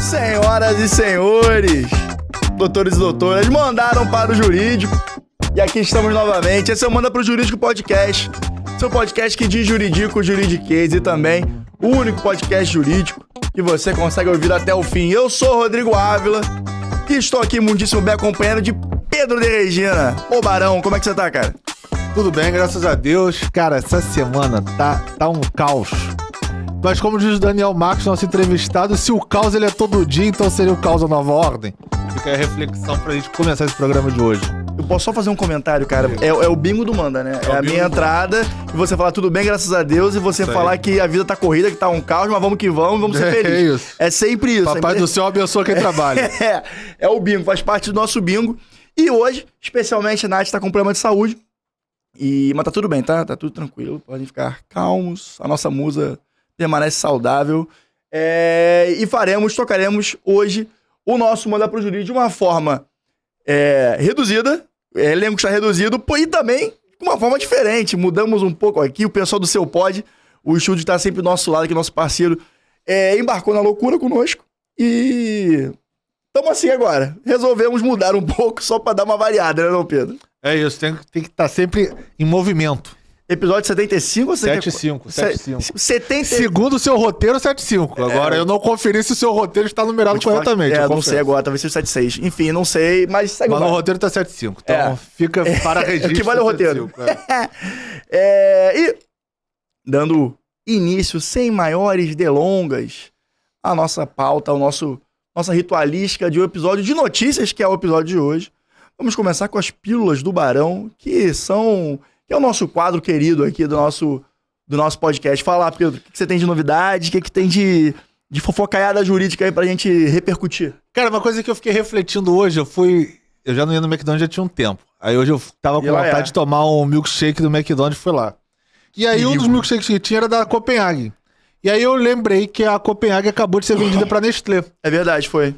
Senhoras e senhores, doutores e doutoras, mandaram para o jurídico e aqui estamos novamente. Esse é o Manda pro Jurídico Podcast, seu podcast que diz juridico, juridiquês e também o único podcast jurídico que você consegue ouvir até o fim. Eu sou Rodrigo Ávila e estou aqui muitíssimo bem acompanhado de Pedro de Regina. Ô Barão, como é que você tá, cara? Tudo bem, graças a Deus. Cara, essa semana tá um caos. Mas como diz o Daniel Marques, nosso entrevistado, se o caos ele é todo dia, então seria o caos a nova ordem. Fica aí a reflexão pra gente começar esse programa de hoje. Eu posso só fazer um comentário, cara? É o bingo do Manda, né? É a minha entrada e você falar tudo bem, graças a Deus, e você falar que a vida tá corrida, que tá um caos, mas vamos que vamos ser felizes. É isso. É sempre isso. Papai do céu abençoa quem trabalha. É o bingo, faz parte do nosso bingo. E hoje, especialmente, a Nath tá com problema de saúde. Mas tá tudo bem, tá? Tá tudo tranquilo. Podem ficar calmos. A nossa musa permanece saudável. Tocaremos hoje o nosso Manda pro Jurídico de uma forma reduzida. O elenco está reduzido. E também de uma forma diferente. Mudamos um pouco aqui. O pessoal do Seu Pod, o estúdio está sempre do nosso lado, aqui, nosso parceiro, embarcou na loucura conosco. E estamos assim agora. Resolvemos mudar um pouco só para dar uma variada, né, não, Pedro? É isso, tem que estar sempre em movimento. Episódio 75 ou 75? 70... Segundo o seu roteiro, 75. Agora, eu não conferi se o seu roteiro está numerado corretamente. Não sei agora, talvez seja 76. Enfim, não sei, mas segue. Mas no roteiro tá 75. Então fica para registro. Que vale o roteiro. E dando início, sem maiores delongas, a nossa pauta, nossa ritualística de um episódio de notícias, que é o episódio de hoje. Vamos começar com as pílulas do Barão, que é o nosso quadro querido aqui do nosso podcast. Fala, Pedro, o que você tem de novidade? O que tem de fofocaiada jurídica aí pra gente repercutir? Cara, uma coisa que eu fiquei refletindo hoje, eu já não ia no McDonald's já tinha um tempo. Aí hoje eu tava com vontade de tomar um milkshake do McDonald's e fui lá. E aí um dos milkshakes que tinha era da Copenhague. E aí eu lembrei que a Copenhague acabou de ser vendida pra Nestlé. É verdade, foi.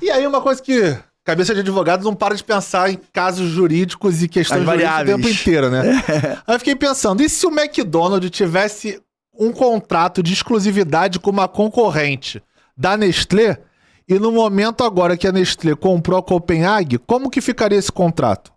E aí uma coisa que cabeça de advogado não para de pensar em casos jurídicos e questões jurídicas o tempo inteiro, né? Aí eu fiquei pensando, e se o McDonald's tivesse um contrato de exclusividade com uma concorrente da Nestlé, e no momento agora que a Nestlé comprou a Copenhague, como que ficaria esse contrato?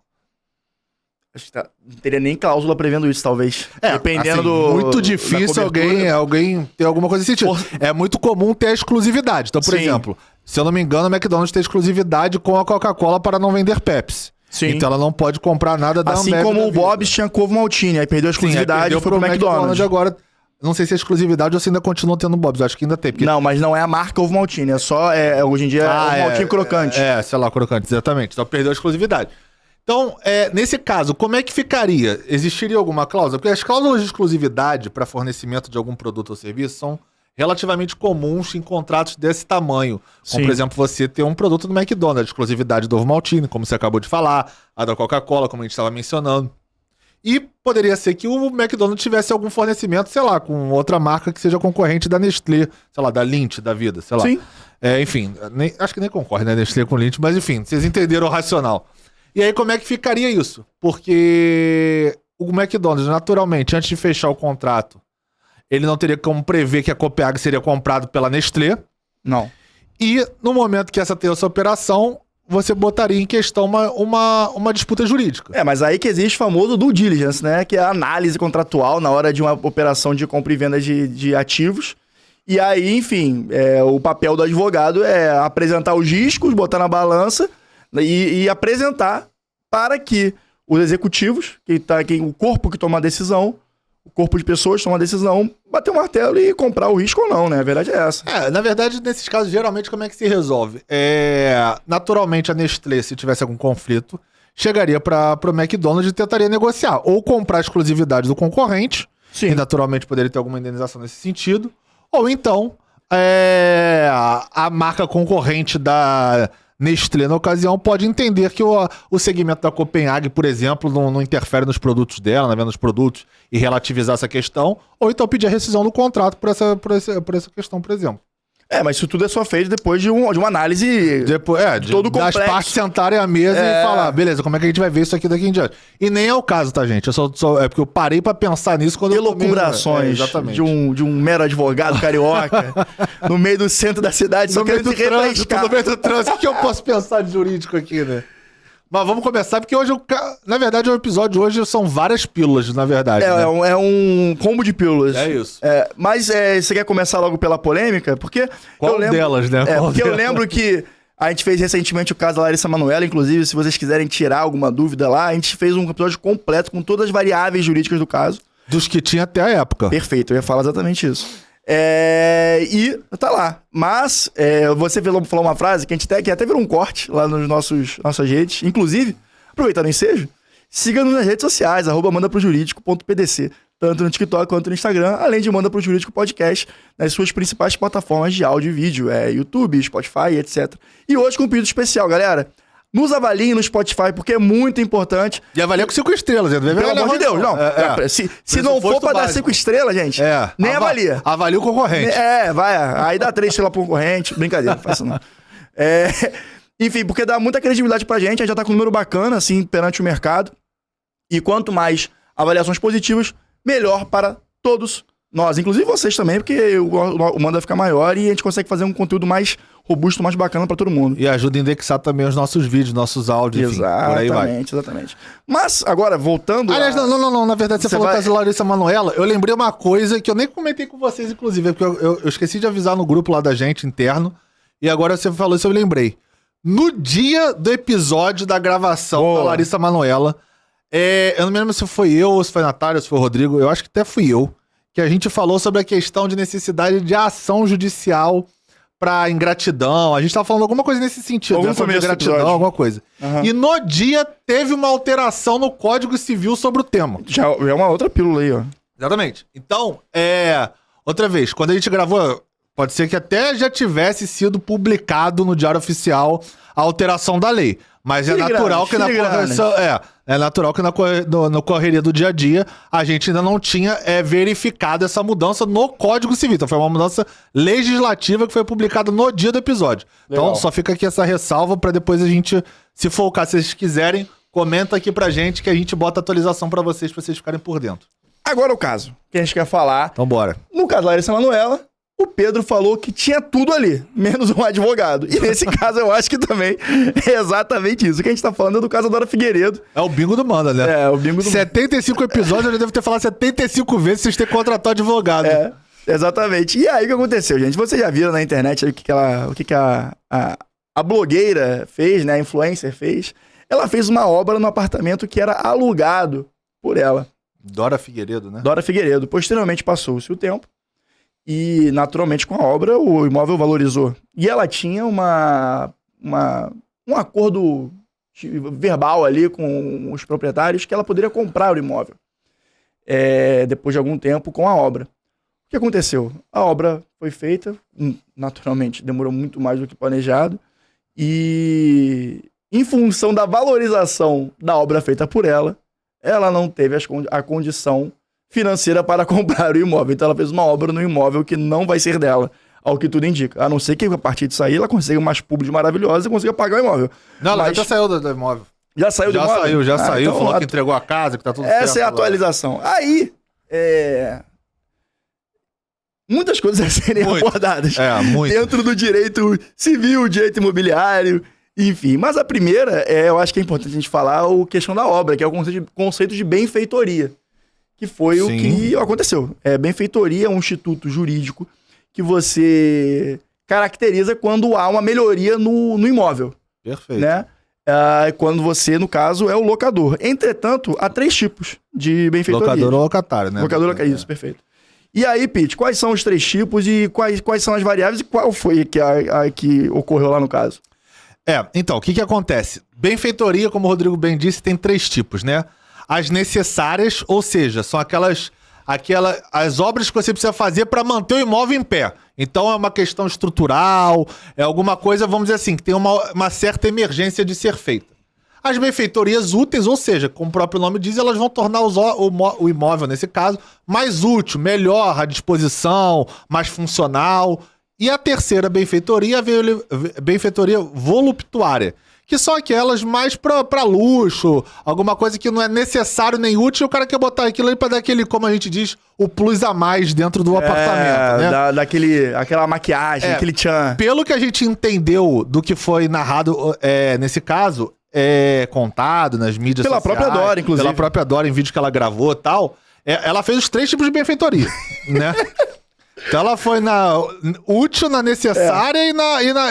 Acho que não teria nem cláusula prevendo isso, talvez. Dependendo assim, muito difícil alguém ter alguma coisa desse tipo. É muito comum ter a exclusividade. Então, por exemplo, se eu não me engano, a McDonald's tem exclusividade com a Coca-Cola para não vender Pepsi. Sim. Então ela não pode comprar nada da Ambev. Assim como o Bob's tinha Couve Maltine, aí perdeu a exclusividade e foi pro McDonald's. Agora, não sei se é exclusividade ou se ainda continua tendo Bob's, eu acho que ainda tem. Não, mas não é a marca Couve Maltine, é só, hoje em dia é o Maltine crocante. Sei lá, crocante, exatamente. Então perdeu a exclusividade. Então, nesse caso, como é que ficaria? Existiria alguma cláusula? Porque as cláusulas de exclusividade para fornecimento de algum produto ou serviço são relativamente comuns em contratos desse tamanho. Como, por exemplo, você ter um produto do McDonald's, exclusividade do Ovo Maltine, como você acabou de falar, a da Coca-Cola, como a gente estava mencionando. E poderia ser que o McDonald's tivesse algum fornecimento, sei lá, com outra marca que seja concorrente da Nestlé, sei lá, da Lindt da vida, sei lá. Sim. Enfim, acho que nem concorre, né, Nestlé com Lindt, mas enfim, vocês entenderam o racional. E aí, como é que ficaria isso? Porque o McDonald's, naturalmente, antes de fechar o contrato, ele não teria como prever que a Copenhague seria comprado pela Nestlé. Não. E no momento que essa operação, você botaria em questão uma disputa jurídica. Mas aí que existe o famoso due diligence, né? Que é a análise contratual na hora de uma operação de compra e venda de ativos. E aí, enfim, o papel do advogado é apresentar os riscos, botar na balança e apresentar para que os executivos, o corpo que toma a decisão, o corpo de pessoas que toma a decisão, bater o martelo e comprar o risco ou não, né? A verdade é essa. Na verdade, nesses casos, geralmente, como é que se resolve? Naturalmente, a Nestlé, se tivesse algum conflito, chegaria para o McDonald's e tentaria negociar. Ou comprar a exclusividade do concorrente, e naturalmente poderia ter alguma indenização nesse sentido, ou então a marca concorrente da Nestlé, na ocasião, pode entender que o segmento da Copenhague, por exemplo, não interfere nos produtos dela, na venda dos produtos, e relativizar essa questão, ou então pedir a rescisão do contrato por essa questão, por exemplo. Mas isso tudo é só feito depois de uma análise Depois, todo das complexo. partes sentarem à mesa e falar, beleza, como é que a gente vai ver isso aqui daqui em diante? E nem é o caso, tá, gente? É porque eu parei pra pensar nisso quando Elucubrações de um mero advogado carioca no meio do centro da cidade, só querendo se refrescar. No meio do trânsito, o que eu posso pensar de jurídico aqui, né? Mas vamos começar, porque hoje, na verdade, o episódio de hoje são várias pílulas, na verdade. É um combo de pílulas. É isso. Mas você quer começar logo pela polêmica? Porque Qual delas, né? Eu lembro que a gente fez recentemente o caso da Larissa Manoela, inclusive, se vocês quiserem tirar alguma dúvida lá, a gente fez um episódio completo com todas as variáveis jurídicas do caso. Dos que tinha até a época. Perfeito, eu ia falar exatamente isso. E tá lá. Mas você falou uma frase que a gente até virou um corte lá nos nossas redes. Inclusive, aproveitando o ensejo, siga-nos nas redes sociais, @mandaprojurídico.pdc, tanto no TikTok quanto no Instagram, além de Manda Pro Jurídico Podcast, nas suas principais plataformas de áudio e vídeo, YouTube, Spotify, etc. E hoje com um pedido especial, galera. Nos avaliem no Spotify, porque é muito importante. E avalia com 5 estrelas, né? Pelo amor de Deus, não. Se não for pra dar 5 estrelas, gente, nem avalia. Avalia o concorrente. Vai. Aí dá 3 estrelas pro concorrente. Brincadeira, não faça não. Enfim, porque dá muita credibilidade pra gente. A gente já tá com um número bacana, assim, perante o mercado. E quanto mais avaliações positivas, melhor para todos nós. Inclusive vocês também, porque o Manda fica maior e a gente consegue fazer um conteúdo mais robusto, mais bacana pra todo mundo. E ajuda a indexar também os nossos vídeos, nossos áudios, enfim, por aí vai. Exatamente. Mas, agora, voltando... Aliás, não. Na verdade, você falou do caso da Larissa Manoela. Eu lembrei uma coisa que eu nem comentei com vocês, inclusive, porque eu esqueci de avisar no grupo lá da gente, interno. E agora você falou isso, eu lembrei. No dia do episódio da gravação da Larissa Manoela, eu não me lembro se foi eu, ou se foi a Natália, ou se foi o Rodrigo, eu acho que até fui eu, que a gente falou sobre a questão de necessidade de ação judicial pra ingratidão. A gente tava falando alguma coisa nesse sentido. Algum de ingratidão, alguma coisa. Uhum. E no dia teve uma alteração no Código Civil sobre o tema. Já é uma outra pílula aí, ó. Exatamente. Então, outra vez, quando a gente gravou, pode ser que até já tivesse sido publicado no Diário Oficial a alteração da lei. Mas é natural que na correria do dia a dia a gente ainda não tinha verificado essa mudança no Código Civil. Então foi uma mudança legislativa que foi publicada no dia do episódio. Legal. Então só fica aqui essa ressalva para depois a gente, se for o caso, se vocês quiserem, comenta aqui pra gente que a gente bota atualização pra vocês ficarem por dentro. Agora o caso que a gente quer falar. Então bora. No caso da Larissa Manoela, o Pedro falou que tinha tudo ali, menos um advogado. E nesse caso eu acho que também é exatamente isso. O que a gente tá falando é do caso da Dora Figueiredo. É o bingo do Manda, né? É, o bingo do 75 episódios, eu já devo ter falado 75 vezes vocês terem contratado advogado. Exatamente. E aí o que aconteceu, gente? Vocês já viram na internet aí o que a blogueira fez, né? A influencer fez. Ela fez uma obra no apartamento que era alugado por ela. Dora Figueiredo, né? Dora Figueiredo. Posteriormente passou-se o tempo. E, naturalmente, com a obra, o imóvel valorizou. E ela tinha um acordo verbal ali com os proprietários que ela poderia comprar o imóvel. Depois de algum tempo, com a obra. O que aconteceu? A obra foi feita, naturalmente, demorou muito mais do que planejado. E, em função da valorização da obra feita por ela, ela não teve a condição financeira para comprar o imóvel. Então ela fez uma obra no imóvel que não vai ser dela, ao que tudo indica. A não ser que a partir disso aí ela consiga umas públicas maravilhosas e consiga pagar o imóvel. Não, ela já saiu do imóvel. Já saiu do imóvel? Já saiu, então, falou que entregou a casa, que tá tudo certo. Essa é a atualização. Aí, muitas coisas a serem abordadas dentro do direito civil, direito imobiliário, enfim. Mas a primeira, eu acho que é importante a gente falar a questão da obra, que é o conceito de benfeitoria. Que foi o que aconteceu. Benfeitoria é um instituto jurídico que você caracteriza quando há uma melhoria no imóvel. Perfeito. Né? Quando você, no caso, é o locador. Entretanto, há 3 tipos de benfeitoria. Locador ou locatário, né? Locador, isso, perfeito. E aí, Pete, quais são os 3 tipos e quais são as variáveis e qual foi que ocorreu lá no caso? Então, o que acontece? Benfeitoria, como o Rodrigo bem disse, tem 3 tipos, né? As necessárias, ou seja, são as obras que você precisa fazer para manter o imóvel em pé. Então é uma questão estrutural, é alguma coisa, vamos dizer assim, que tem uma certa emergência de ser feita. As benfeitorias úteis, ou seja, como o próprio nome diz, elas vão tornar o imóvel, nesse caso, mais útil, melhor à disposição, mais funcional. E a terceira benfeitoria veio benfeitoria voluptuária, que são aquelas mais pra luxo, alguma coisa que não é necessário nem útil, o cara quer botar aquilo ali pra dar aquele, como a gente diz, o plus a mais dentro do apartamento, né? Aquela maquiagem, aquele tchan. Pelo que a gente entendeu do que foi narrado nesse caso, contado nas mídias sociais. Pela própria Dora, inclusive. Pela própria Dora, em vídeo que ela gravou e tal, ela fez os 3 tipos de benfeitoria, né? Então ela foi na útil, na necessária e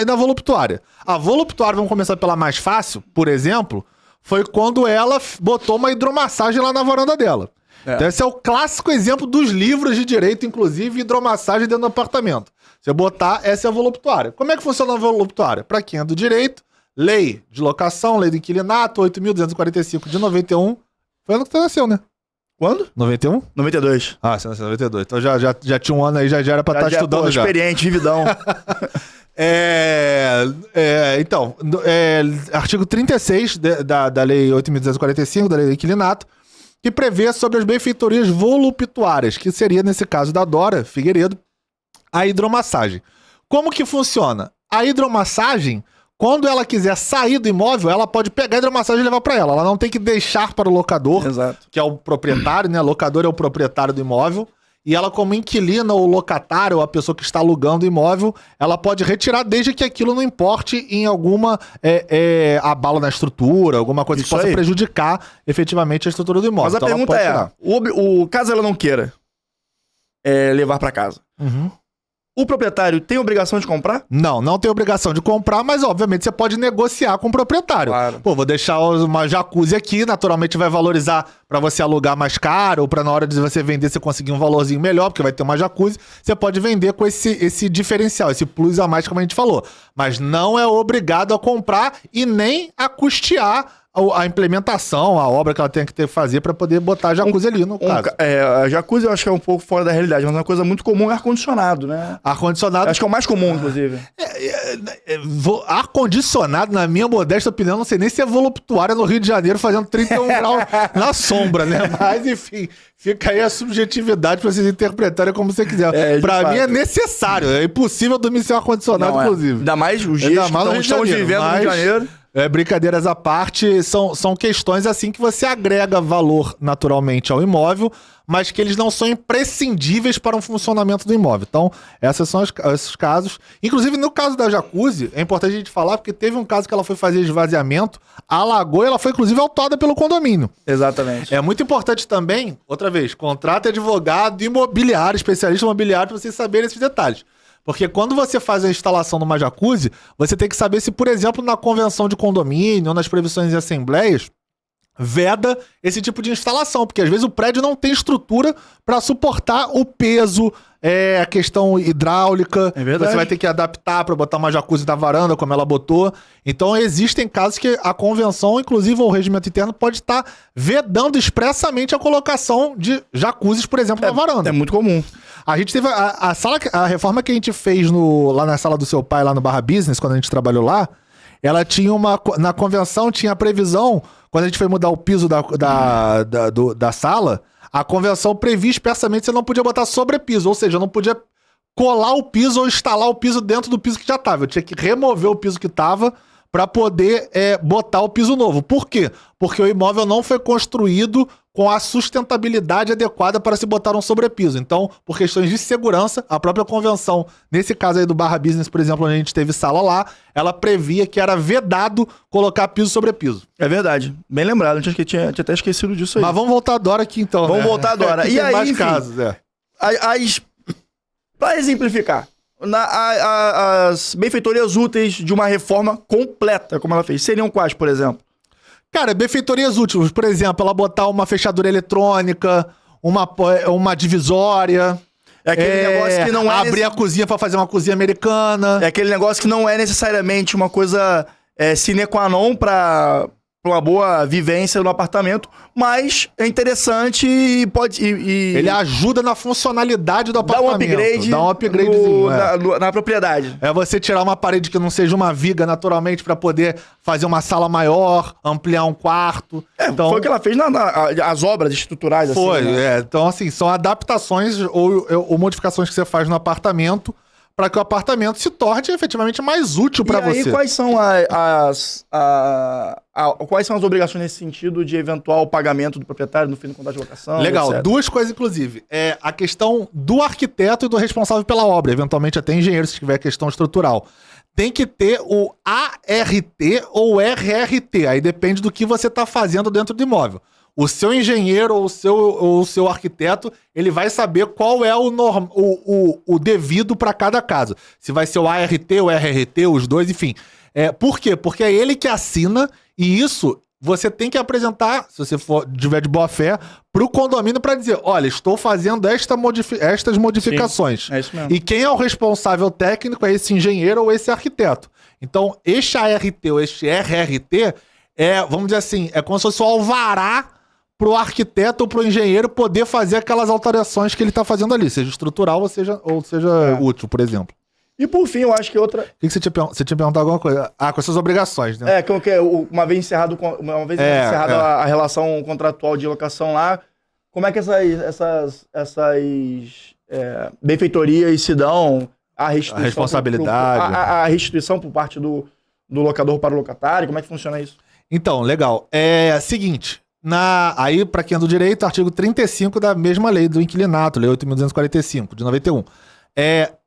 na voluptuária. A voluptuária, vamos começar pela mais fácil, por exemplo, foi quando ela botou uma hidromassagem lá na varanda dela. Então esse é o clássico exemplo dos livros de direito, inclusive hidromassagem dentro do apartamento. Você botar, essa é a voluptuária. Como é que funciona a voluptuária? Para quem é do direito, lei de locação, lei do inquilinato, 8.245 de 91. Foi ano que você nasceu, né? Quando? 91? 92. Ah, você nasceu em 92. Então já tinha um ano aí, já era pra estar estudando já. Experiente, vividão. Então, artigo 36 da Lei 8.245, da Lei do Inquilinato, que prevê sobre as benfeitorias voluptuárias, que seria, nesse caso da Dora Figueiredo, a hidromassagem. Como que funciona? A hidromassagem, quando ela quiser sair do imóvel, ela pode pegar a hidromassagem e levar para ela. Ela não tem que deixar para o locador, que é o proprietário, né? O locador é o proprietário do imóvel. E ela, como inquilina ou locatário, ou a pessoa que está alugando o imóvel, ela pode retirar desde que aquilo não importe em alguma abalo na estrutura, alguma coisa que possa prejudicar efetivamente a estrutura do imóvel. Mas a pergunta é, caso ela não queira levar para casa, o proprietário tem obrigação de comprar? Não tem obrigação de comprar, mas obviamente você pode negociar com o proprietário. Claro. Pô, vou deixar uma jacuzzi aqui, naturalmente vai valorizar pra você alugar mais caro, ou pra na hora de você vender você conseguir um valorzinho melhor, porque vai ter uma jacuzzi. Você pode vender com esse diferencial, esse plus a mais, como a gente falou. Mas não é obrigado a comprar e nem a custear a implementação, a obra que ela tem que fazer para poder botar a jacuzzi ali, no caso. A jacuzzi eu acho que é um pouco fora da realidade, mas é uma coisa muito comum, é ar-condicionado, né? Ar-condicionado... Acho que é o mais comum, inclusive. Ar-condicionado, na minha modesta opinião, não sei nem se é voluptuária no Rio de Janeiro fazendo 31 graus na sombra, né? Mas, enfim, fica aí a subjetividade para vocês interpretarem como você quiser. Para mim é necessário, é impossível dormir sem ar-condicionado, inclusive. Ainda mais os dias que estamos vivendo no Rio de Janeiro. Brincadeiras à parte, são questões assim que você agrega valor naturalmente ao imóvel, mas que eles não são imprescindíveis para um funcionamento do imóvel. Então, esses casos. Inclusive, no caso da jacuzzi, é importante a gente falar, porque teve um caso que ela foi fazer esvaziamento, alagou e ela foi, inclusive, autuada pelo condomínio. Exatamente. É muito importante também, outra vez, contrate advogado imobiliário, especialista imobiliário, para vocês saberem esses detalhes. Porque quando você faz a instalação numa jacuzzi, você tem que saber se, por exemplo, na convenção de condomínio ou nas previsões de assembleias, veda esse tipo de instalação. Porque às vezes o prédio não tem estrutura para suportar o peso, a questão hidráulica. É verdade. Você vai ter que adaptar para botar uma jacuzzi na varanda, como ela botou. Então existem casos que a convenção, inclusive o regimento interno, pode estar vedando expressamente a colocação de jacuzzis, por exemplo, na varanda. É muito comum. A gente teve a reforma que a gente fez lá na sala do seu pai, lá no Barra Business, quando a gente trabalhou lá, ela tinha na convenção tinha a previsão, quando a gente foi mudar o piso da sala, a convenção previa expressamente que você não podia botar sobrepiso, ou seja, não podia colar o piso ou instalar o piso dentro do piso que já estava. Eu tinha que remover o piso que estava para poder botar o piso novo. Por quê? Porque o imóvel não foi construído com a sustentabilidade adequada para se botar um sobrepiso. Então, por questões de segurança, a própria convenção, nesse caso aí do Barra Business, por exemplo, onde a gente teve sala lá, ela previa que era vedado colocar piso sobre piso. É verdade. Bem lembrado. Tinha até esquecido disso aí. Mas vamos voltar agora aqui, então. Vamos voltar agora. E aí, mais enfim, casos, para exemplificar, as benfeitorias úteis de uma reforma completa, como ela fez, seriam quais, por exemplo? Cara, benfeitorias úteis, por exemplo, ela botar uma fechadura eletrônica, uma divisória. É aquele negócio que não é... Abrir a cozinha pra fazer uma cozinha americana. É aquele negócio que não é necessariamente uma coisa sine qua non pra uma boa vivência no apartamento, mas é interessante e pode... Ele ajuda na funcionalidade do apartamento. Dá um upgradezinho na propriedade. É você tirar uma parede que não seja uma viga naturalmente para poder fazer uma sala maior, ampliar um quarto. Então, foi o que ela fez as obras estruturais. Foi, assim, né? Então, assim, são adaptações ou modificações que você faz no apartamento para que o apartamento se torne efetivamente mais útil para você. E aí, quais são quais são as obrigações nesse sentido de eventual pagamento do proprietário no fim do contrato de locação? Legal, etc? duas coisas, inclusive. É a questão do arquiteto e do responsável pela obra, eventualmente até engenheiro, se tiver questão estrutural. Tem que ter o ART ou RRT, aí depende do que você está fazendo dentro do imóvel. O seu engenheiro ou o seu arquiteto, ele vai saber qual é o devido para cada caso. Se vai ser o ART, o RRT, os dois, enfim. Por quê? Porque é ele que assina e isso você tem que apresentar, se você tiver de boa fé, para o condomínio para dizer, olha, estou fazendo estas modificações. Sim, é isso mesmo. E quem é o responsável técnico é esse engenheiro ou esse arquiteto. Então, este ART ou este RRT vamos dizer assim, é como se fosse o alvará pro arquiteto ou pro engenheiro poder fazer aquelas alterações que ele tá fazendo ali, seja estrutural ou seja útil, por exemplo. E por fim, eu acho que outra... O que você tinha perguntado alguma coisa? Com essas obrigações, né? Uma vez encerrada a relação contratual de locação lá, como é que essas benfeitorias se dão a restituição? A responsabilidade. A restituição por parte do locador para o locatário, como é que funciona isso? Então, legal. Seguinte... Aí, para quem é do direito, artigo 35 da mesma lei do inquilinato, lei 8.245, de 91.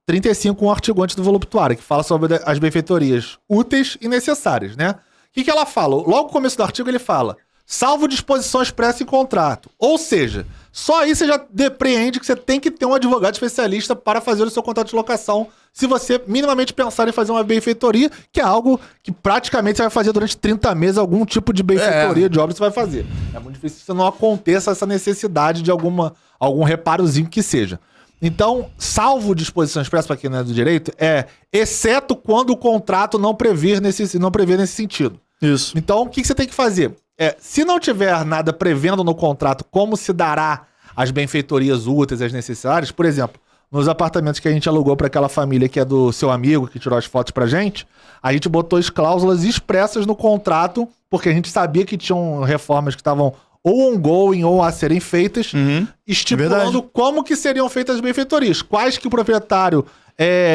35, um artigo antes do voluptuário, que fala sobre as benfeitorias úteis e necessárias, né? O que ela fala? Logo no começo do artigo ele fala, salvo disposições expressas em contrato. Ou seja, só aí você já depreende que você tem que ter um advogado especialista para fazer o seu contrato de locação, se você minimamente pensar em fazer uma benfeitoria, que é algo que praticamente você vai fazer durante 30 meses, algum tipo de benfeitoria de obra você vai fazer. É muito difícil que você não aconteça essa necessidade de algum reparozinho que seja. Então, salvo disposição expressa para quem não é do direito, exceto quando o contrato não prevê nesse sentido. Isso. Então, o que você tem que fazer? Se não tiver nada prevendo no contrato como se dará as benfeitorias úteis, as necessárias, por exemplo, nos apartamentos que a gente alugou para aquela família que é do seu amigo, que tirou as fotos pra gente, a gente botou as cláusulas expressas no contrato, porque a gente sabia que tinham reformas que estavam ou ongoing ou a serem feitas, estipulando como que seriam feitas as benfeitorias, quais que o proprietário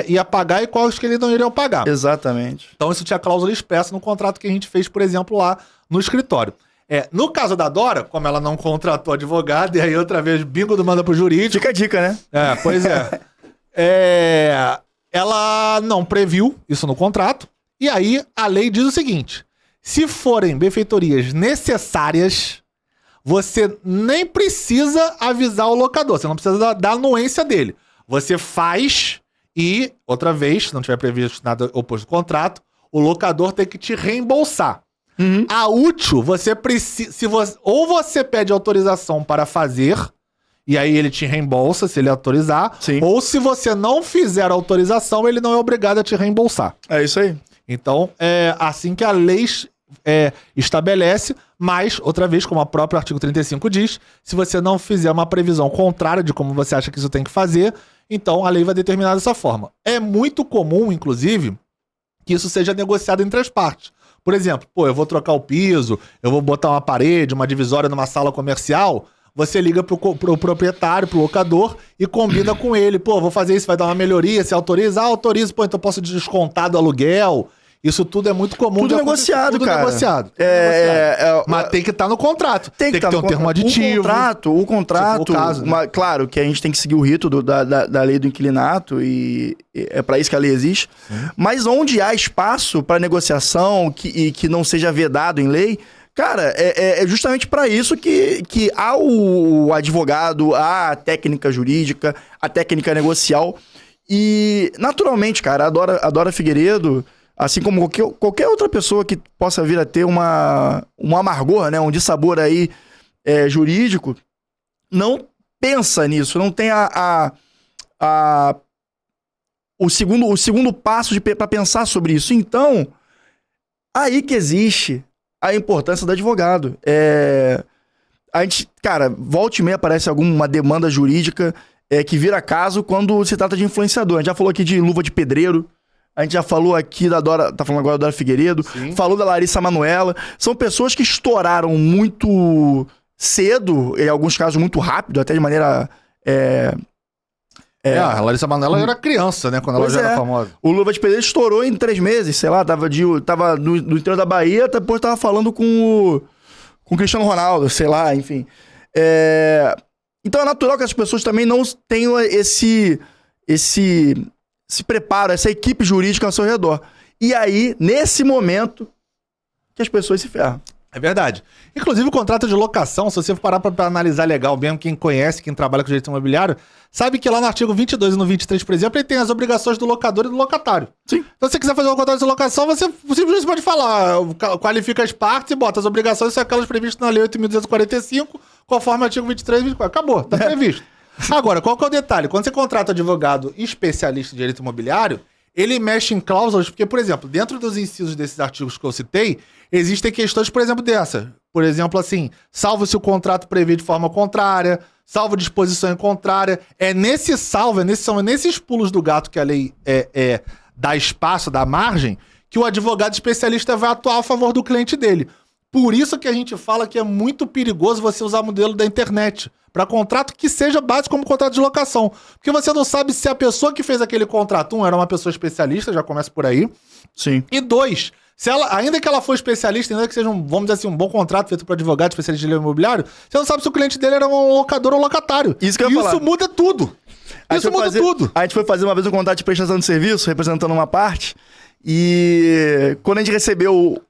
ia pagar e quais que ele não iriam pagar. Exatamente. Então isso tinha cláusula expressa no contrato que a gente fez, por exemplo, lá no escritório. No caso da Dora, como ela não contratou advogado, e aí outra vez bingo do manda pro jurídico. Fica a dica, né? Pois é. Ela não previu isso no contrato, e aí a lei diz o seguinte, se forem benfeitorias necessárias, você nem precisa avisar o locador, você não precisa da anuência dele. Você faz e, outra vez, se não tiver previsto nada oposto do contrato, o locador tem que te reembolsar. A útil, você precisa... Ou você pede autorização para fazer, e aí ele te reembolsa se ele autorizar, Sim. Ou se você não fizer a autorização, ele não é obrigado a te reembolsar. É isso aí. Então, é assim que a lei estabelece, mas, outra vez, como o próprio artigo 35 diz, se você não fizer uma previsão contrária de como você acha que isso tem que fazer, então a lei vai determinar dessa forma. É muito comum, inclusive, que isso seja negociado entre as partes. Por exemplo, eu vou trocar o piso, eu vou botar uma parede, uma divisória numa sala comercial, você liga pro proprietário, pro locador e combina com ele. Vou fazer isso, vai dar uma melhoria, você autoriza? Autoriza, então posso descontar do aluguel. Isso tudo é muito comum. Tudo negociado, cara. Negociado. Mas tem que estar no contrato. Tem que ter um termo aditivo. O contrato, caso, né? Claro que a gente tem que seguir o rito da lei do inquilinato e é para isso que a lei existe. Mas onde há espaço para negociação que não seja vedado em lei, cara, é justamente para isso que há o advogado, há a técnica jurídica, a técnica negocial. E, naturalmente, cara, a Dora Figueiredo, assim como qualquer outra pessoa que possa vir a ter um amargor, né, um dissabor aí jurídico, não pensa nisso, não tem o segundo passo para pensar sobre isso. Então, aí que existe a importância do advogado. A gente, cara, volta e meia aparece alguma demanda jurídica que vira caso quando se trata de influenciador. A gente já falou aqui de luva de pedreiro, a gente já falou aqui da Dora, tá falando agora da Dora Figueiredo, Sim. Falou da Larissa Manoela. São pessoas que estouraram muito cedo, em alguns casos muito rápido, até de maneira A Larissa Manoela era criança, né? Quando ela já era famosa. O Luva de Pedreiro estourou em 3 meses, sei lá, tava no interior da Bahia, depois tava falando com o Cristiano Ronaldo, sei lá, enfim. Então é natural que as pessoas também não tenham esse preparo, essa equipe jurídica ao seu redor. E aí, nesse momento, que as pessoas se ferram. É verdade. Inclusive o contrato de locação, se você parar pra analisar legal mesmo, quem conhece, quem trabalha com direito imobiliário, sabe que lá no artigo 22 e no 23, por exemplo, ele tem as obrigações do locador e do locatário. Sim. Então se você quiser fazer um contrato de locação, você simplesmente pode falar, qualifica as partes e bota as obrigações, são aquelas previstas na lei 8.245, conforme o artigo 23 e 24. Acabou, tá previsto. Agora, qual que é o detalhe? Quando você contrata advogado especialista em direito imobiliário, ele mexe em cláusulas, porque, por exemplo, dentro dos incisos desses artigos que eu citei, existem questões, por exemplo, dessa. Por exemplo, assim, salvo se o contrato prevê de forma contrária, salvo disposição em contrária. São nesses pulos do gato que a lei dá espaço, dá margem, que o advogado especialista vai atuar a favor do cliente dele. Por isso que a gente fala que é muito perigoso você usar o modelo da internet para contrato que seja básico como contrato de locação. Porque você não sabe se a pessoa que fez aquele contrato, era uma pessoa especialista, já começa por aí. Sim. E 2, se ela, ainda que ela for especialista, ainda que seja vamos dizer assim, um bom contrato feito por advogado especialista de direito imobiliário, você não sabe se o cliente dele era um locador ou locatário. Isso que eu ia falar. Isso muda tudo. Isso muda tudo. A gente foi fazer uma vez um contrato de prestação de serviço, representando uma parte, e quando a gente recebeu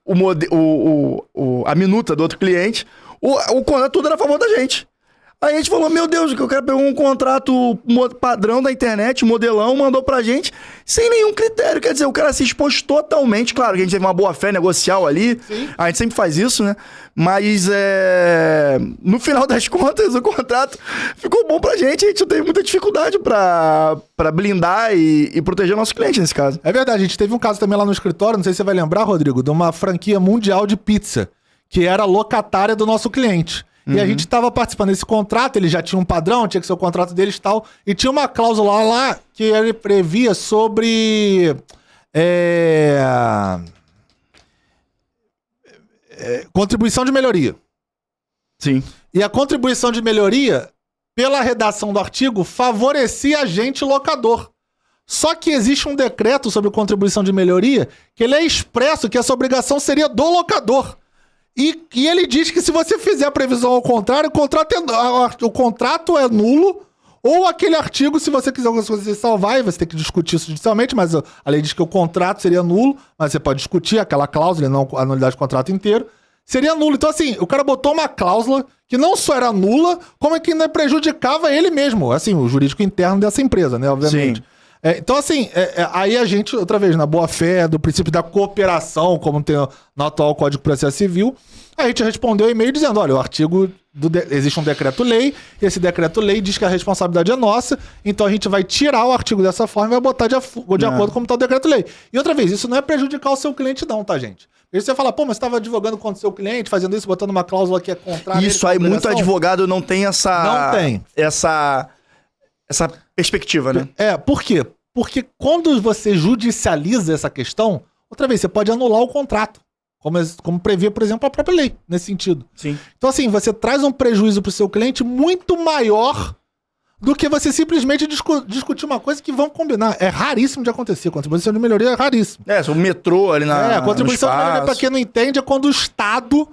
a minuta do outro cliente, o contrato tudo era a favor da gente. Aí a gente falou, meu Deus, o cara pegou um contrato padrão da internet, modelão, mandou pra gente, sem nenhum critério. Quer dizer, o cara se expôs totalmente. Claro que a gente teve uma boa fé negocial ali. Sim. A gente sempre faz isso, né? Mas, no final das contas, o contrato ficou bom pra gente. A gente teve muita dificuldade pra blindar e proteger o nosso cliente nesse caso. É verdade, a gente teve um caso também lá no escritório, não sei se você vai lembrar, Rodrigo, de uma franquia mundial de pizza, que era locatária do nosso cliente. E a gente estava participando desse contrato, ele já tinha um padrão, tinha que ser o contrato deles e tal, e tinha uma cláusula lá que ele previa sobre contribuição de melhoria. Sim. E a contribuição de melhoria, pela redação do artigo, favorecia agente locador. Só que existe um decreto sobre contribuição de melhoria que ele é expresso que essa obrigação seria do locador. E ele diz que se você fizer a previsão ao contrário, o contrato é nulo, ou aquele artigo, se você quiser salvar, você tem que discutir isso judicialmente, mas a lei diz que o contrato seria nulo, mas você pode discutir aquela cláusula, não a nulidade do contrato inteiro, seria nulo. Então assim, o cara botou uma cláusula que não só era nula, como é que ainda prejudicava ele mesmo, assim, o jurídico interno dessa empresa, né, obviamente. Sim. Então, assim, aí a gente, outra vez, na boa-fé, do princípio da cooperação, como tem no atual Código de Processo Civil, a gente respondeu e-mail dizendo, olha, o artigo, existe um decreto-lei, esse decreto-lei diz que a responsabilidade é nossa, então a gente vai tirar o artigo dessa forma e vai botar de acordo com o tal decreto-lei. E outra vez, isso não é prejudicar o seu cliente não, tá, gente? Porque você fala, pô, mas você estava advogando contra o seu cliente, fazendo isso, botando uma cláusula que é contrária... Isso aí, muito advogado não tem essa... Não tem. Essa perspectiva, né? Por quê? Porque quando você judicializa essa questão, outra vez, você pode anular o contrato. Como prevê, por exemplo, a própria lei, nesse sentido. Sim. Então, assim, você traz um prejuízo pro seu cliente muito maior do que você simplesmente discutir uma coisa que vão combinar. É raríssimo de acontecer. Contribuição de melhoria é raríssimo. O metrô ali na contribuição de melhoria, pra quem não entende, é quando o Estado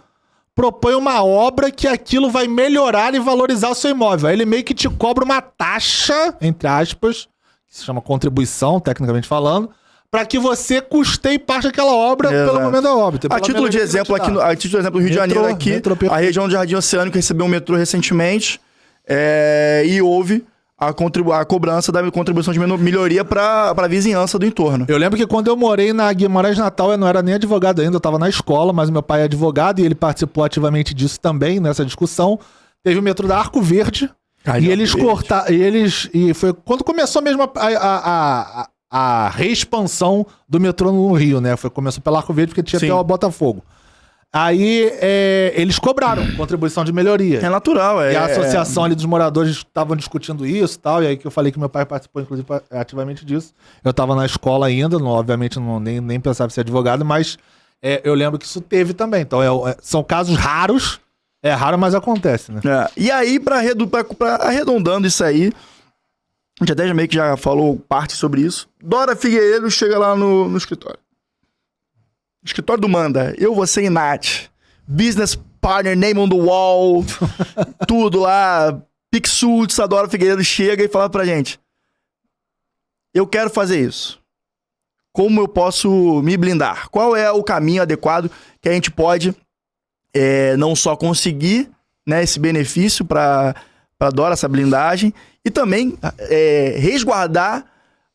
propõe uma obra que aquilo vai melhorar e valorizar o seu imóvel. Aí ele meio que te cobra uma taxa, entre aspas, que se chama contribuição, tecnicamente falando, para que você custeie parte daquela obra pelo momento da obra. A título de exemplo, aqui no Rio de Janeiro, a região do Jardim Oceânico recebeu um metrô recentemente e houve a cobrança da contribuição de melhoria para a vizinhança do entorno. Eu lembro que quando eu morei na Guimarães Natal, eu não era nem advogado ainda, eu estava na escola, mas meu pai é advogado e ele participou ativamente disso também, nessa discussão. Teve o metrô da Arco Verde, e eles cortaram... E foi quando começou mesmo a reexpansão do metrô no Rio, né? Começou pela Arco Verde, porque tinha até o Botafogo. Aí eles cobraram contribuição de melhoria. É natural, E a associação ali dos moradores estavam discutindo isso e tal, e aí que eu falei que meu pai participou, inclusive, ativamente disso. Eu estava na escola ainda, obviamente nem pensava em ser advogado, mas eu lembro que isso teve também. Então são casos raros, é raro, mas acontece, né? E aí, arredondando isso aí, A gente até meio que já falou parte sobre isso. Dora Figueiredo chega lá no escritório. Escritório do Manda. Eu, você e Nath. Business partner, name on the wall. Tudo lá. Pixults, a Dora Figueiredo chega e fala pra gente. Eu quero fazer isso. Como eu posso me blindar? Qual é o caminho adequado que a gente pode não só conseguir, né, esse benefício para Dora, essa blindagem, e também resguardar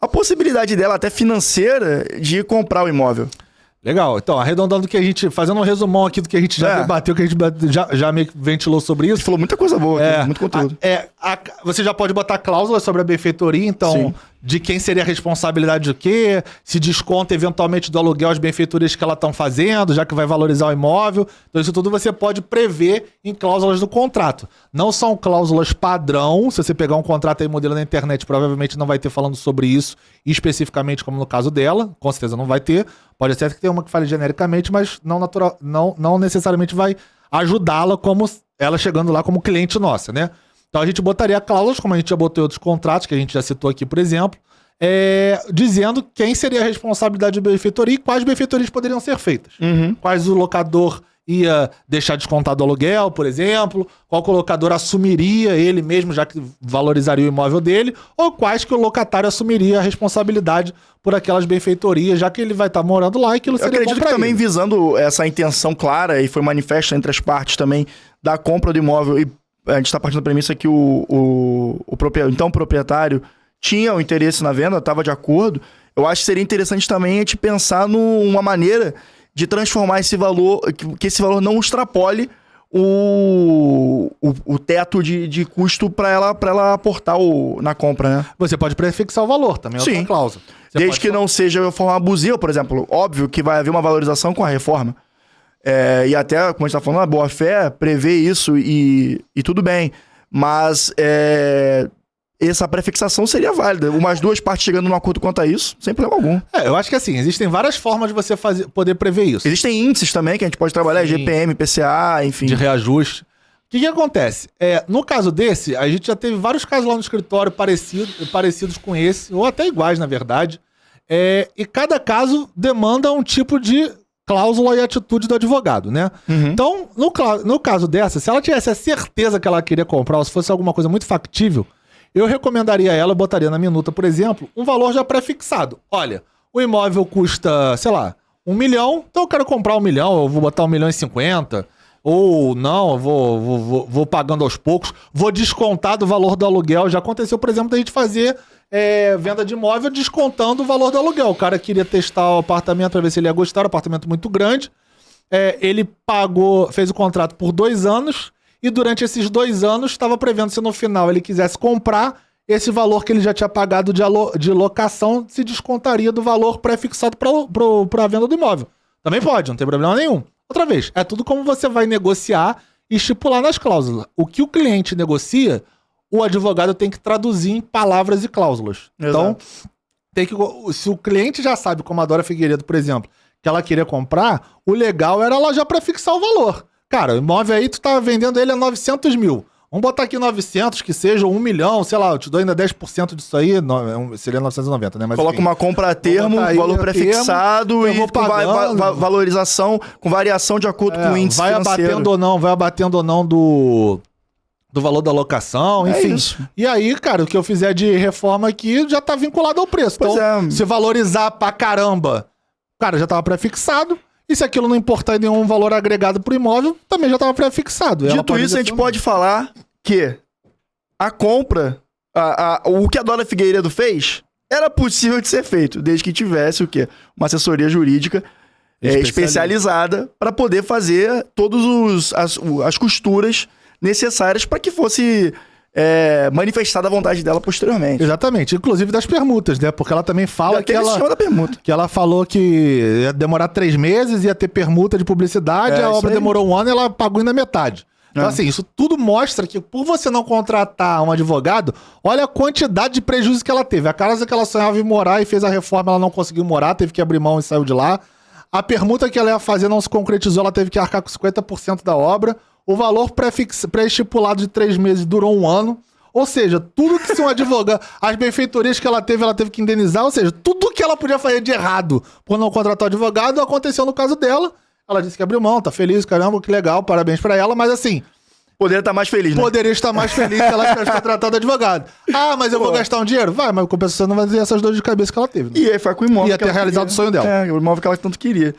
a possibilidade dela, até financeira, de comprar o imóvel. Legal. Então, arredondando o que a gente... Fazendo um resumão aqui do que a gente já debateu, que a gente já meio que ventilou sobre isso. Você falou muita coisa boa aqui, muito conteúdo. Você já pode botar cláusulas sobre a benfeitoria, então, sim, de quem seria a responsabilidade do quê, se desconta eventualmente do aluguel as benfeitorias que ela estão fazendo, já que vai valorizar o imóvel. Então, isso tudo você pode prever em cláusulas do contrato. Não são cláusulas padrão. Se você pegar um contrato aí, modelo na internet, provavelmente não vai ter falando sobre isso especificamente, como no caso dela. Com certeza não vai ter. Pode ser que tenha uma que fale genericamente, mas não necessariamente vai ajudá-la como ela chegando lá como cliente nossa, né? Então a gente botaria cláusulas, como a gente já botou em outros contratos, que a gente já citou aqui, por exemplo, dizendo quem seria a responsabilidade da benfeitoria e quais benfeitorias poderiam ser feitas. Uhum. Quais o locador ia deixar descontado o aluguel, por exemplo, qual o locador assumiria ele mesmo, já que valorizaria o imóvel dele, ou quais que o locatário assumiria a responsabilidade por aquelas benfeitorias, já que ele vai estar morando lá e aquilo seria bom pra ele. Eu acredito que também visando essa intenção clara, e foi manifesta entre as partes também, da compra do imóvel, e a gente está partindo da premissa que o proprietário tinha o interesse na venda, estava de acordo. Eu acho que seria interessante também a gente pensar numa maneira de transformar esse valor, que esse valor não extrapole o teto de custo para ela aportar na compra, né? Você pode prefixar o valor também, é outra cláusula. Desde que não seja de forma abusiva, por exemplo. Óbvio que vai haver uma valorização com a reforma. E até, como a gente está falando, a boa-fé prevê isso e tudo bem. Mas essa prefixação seria válida. Umas duas partes chegando num acordo quanto a isso, sem problema algum. Eu acho que assim, existem várias formas de você poder prever isso. Existem índices também que a gente pode trabalhar, sim, GPM, PCA, enfim. De reajuste. O que acontece? No caso desse, a gente já teve vários casos lá no escritório parecidos com esse, ou até iguais, na verdade. E cada caso demanda um tipo de cláusula e atitude do advogado, né? Uhum. Então, no caso dessa, se ela tivesse a certeza que ela queria comprar, ou se fosse alguma coisa muito factível, eu recomendaria ela, botaria na minuta, por exemplo, um valor já pré-fixado. Olha, o imóvel custa, sei lá, 1 milhão, então eu quero comprar 1 milhão, eu vou botar 1,50 milhões, ou não, eu vou pagando aos poucos, vou descontar do valor do aluguel. Já aconteceu, por exemplo, da gente fazer venda de imóvel descontando o valor do aluguel. O cara queria testar o apartamento para ver se ele ia gostar, um apartamento muito grande. Ele fez o contrato por 2 anos, e durante esses 2 anos estava prevendo se no final ele quisesse comprar, esse valor que ele já tinha pagado de locação se descontaria do valor pré-fixado para a venda do imóvel. Também pode, não tem problema nenhum. Outra vez, é tudo como você vai negociar e estipular nas cláusulas. O que o cliente negocia, o advogado tem que traduzir em palavras e cláusulas. Exato. Então, se o cliente já sabe, como a Dora Figueiredo, por exemplo, que ela queria comprar, o legal era ela já prefixar o valor. Cara, o imóvel aí, tu tá vendendo ele a 900 mil. Vamos botar aqui 900, que seja 1 milhão, sei lá, eu te dou ainda 10% disso aí, seria 990, né? Mas, coloca, enfim, uma compra a termo, valor prefixado e com valorização, com variação de acordo com o índice financeiro. Vai abatendo ou não do valor da locação, enfim. E aí, cara, o que eu fizer de reforma aqui já tá vinculado ao preço. Então, se valorizar pra caramba, cara, já tava prefixado. E se aquilo não importar em nenhum valor agregado pro imóvel, também já estava pré-fixado. Dito isso, a gente pode falar que a compra, o que a Dora Figueiredo fez, era possível de ser feito, desde que tivesse o quê? Uma assessoria jurídica especializada para poder fazer todas as costuras necessárias para que fosse manifestada a vontade dela posteriormente. Exatamente, inclusive das permutas, né? Porque ela também fala que ela falou que ia demorar 3 meses, ia ter permuta de publicidade, a obra demorou 1 ano e ela pagou ainda metade. Então, assim, isso tudo mostra que por você não contratar um advogado, olha a quantidade de prejuízo que ela teve. A casa que ela sonhava em morar e fez a reforma, ela não conseguiu morar, teve que abrir mão e saiu de lá. A permuta que ela ia fazer não se concretizou, ela teve que arcar com 50% da obra. O valor pré-estipulado de 3 meses durou 1 ano. Ou seja, tudo que se um advogado... As benfeitorias que ela teve que indenizar. Ou seja, tudo que ela podia fazer de errado por não contratar o advogado aconteceu no caso dela. Ela disse que abriu mão, tá feliz, caramba, que legal, parabéns pra ela. Mas assim... Poderia estar mais feliz, né? Poderia estar mais feliz se ela tivesse contratado advogado. Ah, mas eu vou gastar um dinheiro? Vai, mas compensação não vai ter essas dores de cabeça que ela teve. Né? E aí foi com o imóvel. Ia ter realizado o sonho dela. O imóvel que ela tanto queria.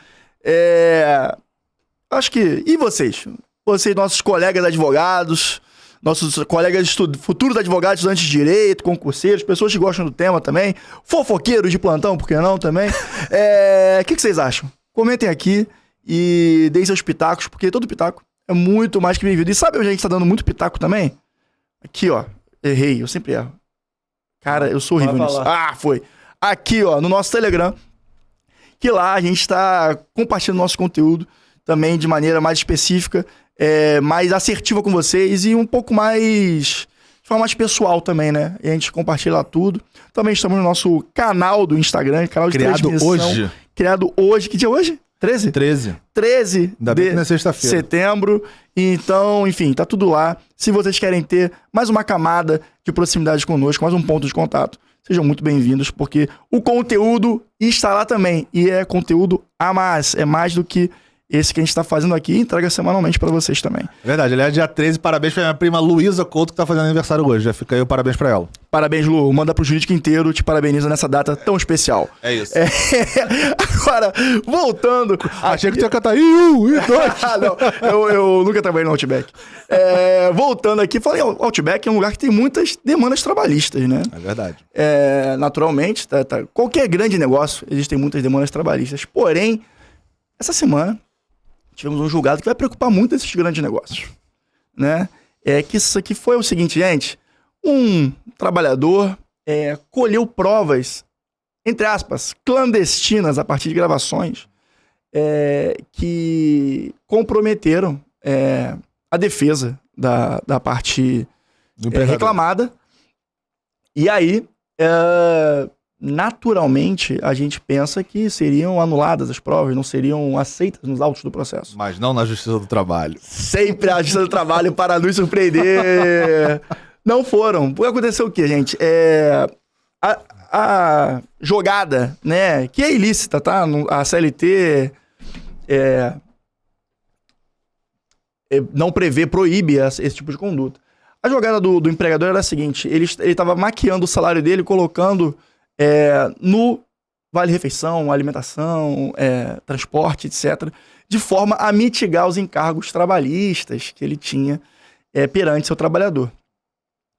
Acho que... E vocês? Vocês, nossos colegas advogados, nossos colegas futuros advogados, estudantes de direito, concurseiros, pessoas que gostam do tema também, fofoqueiros de plantão, por que não também? O que vocês acham? Comentem aqui e deem seus pitacos, porque todo pitaco é muito mais que bem-vindo. E sabe onde a gente tá dando muito pitaco também? Aqui, ó. Errei, eu sempre erro. Cara, eu sou horrível nisso. Ah, foi. Aqui, ó, no nosso Telegram. Que lá a gente tá compartilhando nosso conteúdo também de maneira mais específica, mais assertiva com vocês e um pouco mais... de forma mais pessoal também, né? E a gente compartilha lá tudo. Também estamos no nosso canal do Instagram, canal de transmissão. Hoje. Criado hoje. Que dia é hoje? 13? 13 Ainda bem que não é sexta-feira. Setembro. Então, enfim, tá tudo lá. Se vocês querem ter mais uma camada de proximidade conosco, mais um ponto de contato, sejam muito bem-vindos, porque o conteúdo está lá também. E é conteúdo a mais. É mais do que esse que a gente tá fazendo aqui e entrega semanalmente pra vocês também. Verdade, aliás, dia 13, parabéns pra minha prima Luísa Couto, que tá fazendo aniversário hoje. Já fica aí o parabéns pra ela. Parabéns, Lu. Manda pro jurídico inteiro, te parabeniza nessa data tão especial. É isso. Agora, voltando... Achei que tu ia cantar Iu, Não, eu nunca trabalhei no Outback. Voltando aqui, falei, o Outback é um lugar que tem muitas demandas trabalhistas, né? É verdade. Naturalmente, qualquer grande negócio, existem muitas demandas trabalhistas. Porém, essa semana, tivemos um julgado que vai preocupar muito esses grandes negócios, né? Que isso aqui foi o seguinte, gente, um trabalhador colheu provas, entre aspas, clandestinas a partir de gravações que comprometeram a defesa da parte reclamada. E aí, naturalmente, a gente pensa que seriam anuladas as provas, não seriam aceitas nos autos do processo. Mas não na Justiça do Trabalho. Sempre a Justiça do Trabalho para nos surpreender. Não foram. Porque aconteceu o quê, gente? A jogada, né, que é ilícita, tá? A CLT não prevê, proíbe esse tipo de conduta. A jogada do empregador era a seguinte, ele estava maquiando o salário dele, colocando no vale-refeição, alimentação, transporte, etc., de forma a mitigar os encargos trabalhistas que ele tinha perante seu trabalhador.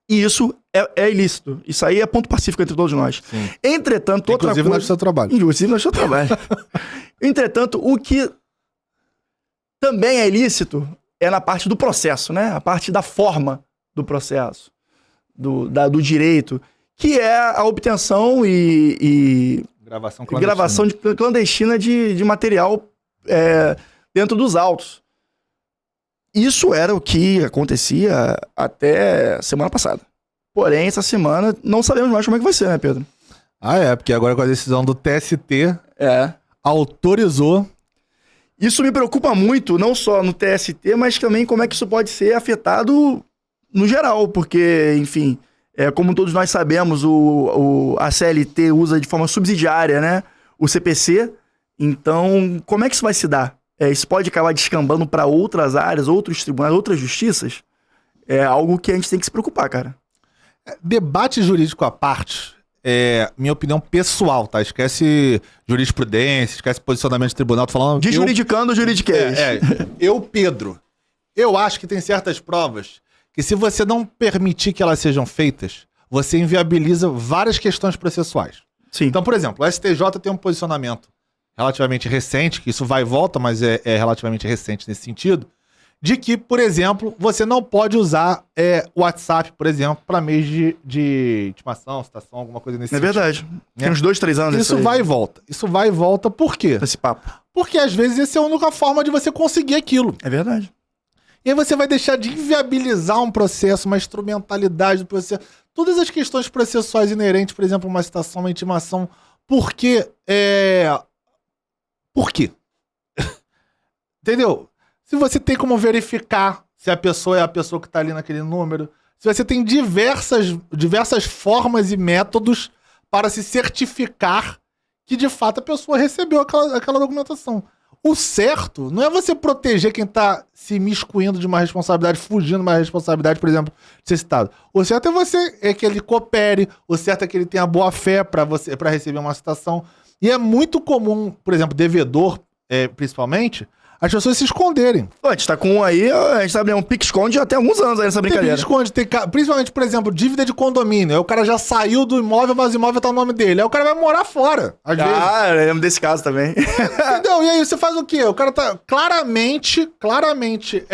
E isso é ilícito. Isso aí é ponto pacífico entre todos nós. Sim. Entretanto, outra coisa... Inclusive na Justiça do Trabalho. Inclusive na Justiça do Trabalho. Entretanto, o que também é ilícito é na parte do processo, né? A parte da forma do processo, do direito, que é a obtenção e gravação clandestina de material dentro dos autos. Isso era o que acontecia até semana passada. Porém, essa semana não sabemos mais como é que vai ser, né, Pedro? Porque agora com a decisão do TST autorizou. Isso me preocupa muito, não só no TST, mas também como é que isso pode ser afetado no geral, porque, enfim, como todos nós sabemos, a CLT usa de forma subsidiária, né, o CPC. Então, como é que isso vai se dar? Isso pode acabar descambando para outras áreas, outros tribunais, outras justiças? É algo que a gente tem que se preocupar, cara. Debate jurídico à parte, minha opinião pessoal, tá? Esquece jurisprudência, esquece posicionamento de tribunal, tô falando... De juridicando o juridiquês. Pedro, eu acho que tem certas provas que se você não permitir que elas sejam feitas, você inviabiliza várias questões processuais. Sim. Então, por exemplo, o STJ tem um posicionamento relativamente recente, que isso vai e volta, mas é relativamente recente nesse sentido, de que, por exemplo, você não pode usar o WhatsApp, por exemplo, para meios de intimação, citação, alguma coisa nesse sentido. É verdade. Tem uns 2, 3 anos isso vai e volta. Isso vai e volta por quê? Esse papo. Porque às vezes essa é a única forma de você conseguir aquilo. É verdade. E aí você vai deixar de inviabilizar um processo, uma instrumentalidade do processo. Todas as questões processuais inerentes, por exemplo, uma citação, uma intimação. Por quê? Por quê? Entendeu? Se você tem como verificar se a pessoa é a pessoa que está ali naquele número, se você tem diversas formas e métodos para se certificar que de fato a pessoa recebeu aquela documentação. O certo não é você proteger quem está se miscuindo de uma responsabilidade, fugindo de uma responsabilidade, por exemplo, de ser citado. O certo é que ele coopere, o certo é que ele tenha boa fé para receber uma citação. E é muito comum, por exemplo, devedor, principalmente, as pessoas se esconderem. Pô, a gente tá com um aí, a gente sabe, um pique-esconde já tem alguns anos aí nessa brincadeira. Pique-esconde, principalmente, por exemplo, dívida de condomínio. Aí o cara já saiu do imóvel, mas o imóvel tá no nome dele. Aí o cara vai morar fora, às vezes. Eu lembro desse caso também. Entendeu? E aí você faz o quê? O cara tá claramente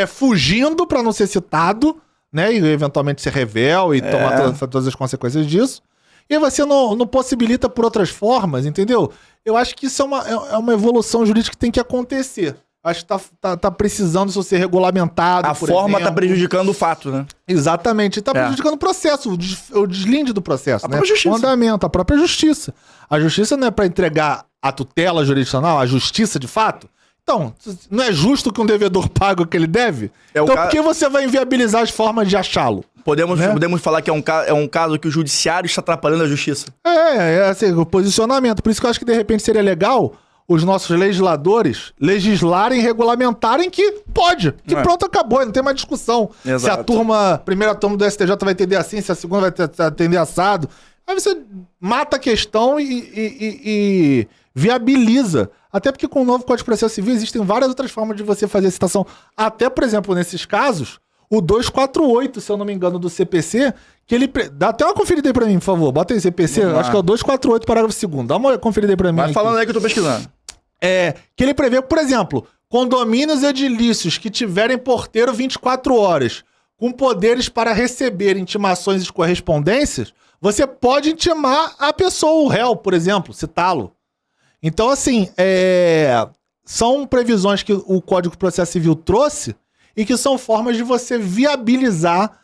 fugindo pra não ser citado, né? E eventualmente ser revel e tomar todas as consequências disso. E aí você não possibilita por outras formas, entendeu? Eu acho que isso é uma evolução jurídica que tem que acontecer. Acho que tá precisando isso ser regulamentado. A forma tá prejudicando o fato, né? Exatamente. Tá prejudicando o processo, o deslinde do processo. A própria justiça. O andamento, a própria justiça. A justiça não é pra entregar a tutela jurisdicional, a justiça de fato. Então, não é justo que um devedor pague o que ele deve? Então por que você vai inviabilizar as formas de achá-lo? Podemos falar que é um caso que o judiciário está atrapalhando a justiça. Assim, o posicionamento. Por isso que eu acho que de repente seria legal os nossos legisladores legislarem, regulamentarem que pode. Que pronto, acabou, não tem mais discussão. Exato. Se a primeira turma do STJ vai entender assim, se a segunda vai atender assado. Aí você mata a questão e viabiliza. Até porque com o novo Código de Processo Civil existem várias outras formas de você fazer a citação. Até, por exemplo, nesses casos, o 248, se eu não me engano, do CPC, que ele... Dá até uma conferida aí pra mim, por favor. Bota aí CPC, acho que é o 248, parágrafo 2º. Dá uma conferida aí pra mim. Vai falando aí que eu tô pesquisando. Que ele prevê, por exemplo, condomínios edilícios que tiverem porteiro 24 horas, com poderes para receber intimações e correspondências, você pode intimar a pessoa, o réu, por exemplo, citá-lo. Então, assim, são previsões que o Código de Processo Civil trouxe e que são formas de você viabilizar,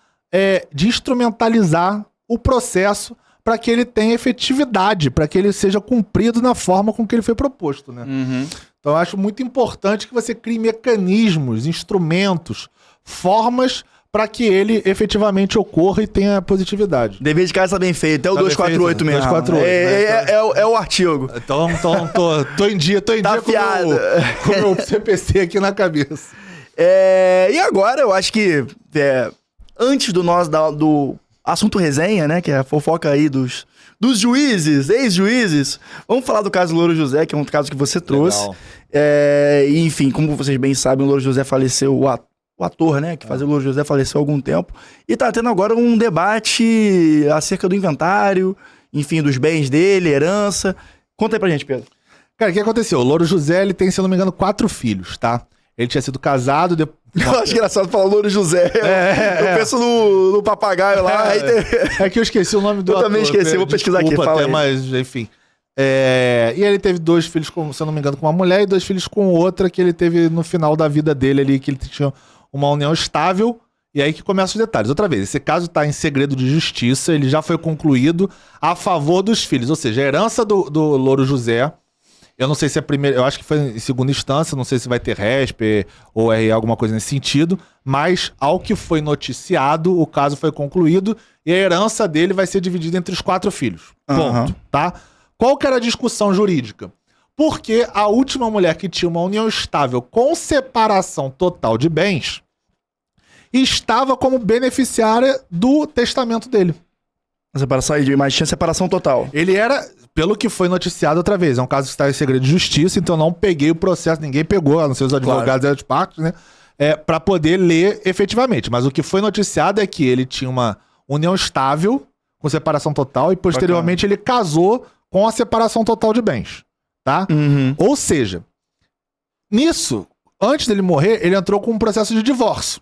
de instrumentalizar o processo para que ele tenha efetividade, para que ele seja cumprido na forma com que ele foi proposto, né? Uhum. Então eu acho muito importante que você crie mecanismos, instrumentos, formas para que ele efetivamente ocorra e tenha positividde. Dever de casa tá bem feito, é o 248 mesmo. 248, é o artigo. Então tô em dia com o meu CPC aqui na cabeça. E agora eu acho que antes do assunto resenha, né, que é a fofoca aí dos juízes, ex-juízes, vamos falar do caso do Louro José, que é um caso que você trouxe. Enfim, como vocês bem sabem, o Louro José faleceu, o ator, né, que fazia o Louro José faleceu há algum tempo, e tá tendo agora um debate acerca do inventário, enfim, dos bens dele, herança. Conta aí pra gente, Pedro. Cara, o que aconteceu? O Louro José, ele tem, se eu não me engano, 4 filhos, tá? Ele tinha sido casado... Eu acho engraçado falar Louro José. Eu penso no papagaio lá. É que eu esqueci o nome do ator. Eu também esqueci, vou pesquisar aqui. Fala até, aí. mas, enfim. E ele teve 2 filhos, se eu não me engano, com uma mulher e 2 filhos com outra que ele teve no final da vida dele ali, que ele tinha uma união estável. E aí que começam os detalhes. Outra vez, esse caso tá em segredo de justiça, ele já foi concluído a favor dos filhos. Ou seja, a herança do Louro José... Eu não sei se é primeira, eu acho que foi em segunda instância, não sei se vai ter RESP ou alguma coisa nesse sentido, mas ao que foi noticiado, o caso foi concluído e a herança dele vai ser dividida entre os 4 filhos. Ponto, tá? Qual que era a discussão jurídica? Porque a última mulher que tinha uma união estável com separação total de bens estava como beneficiária do testamento dele. A separação, mas tinha separação total. Ele era, pelo que foi noticiado outra vez, é um caso que está em segredo de justiça, então eu não peguei o processo, ninguém pegou, a não ser os advogados e as partes, né? Para poder ler efetivamente. Mas o que foi noticiado é que ele tinha uma união estável, com separação total, e posteriormente ele casou com a separação total de bens, tá? Uhum. Ou seja, nisso, antes dele morrer, ele entrou com um processo de divórcio.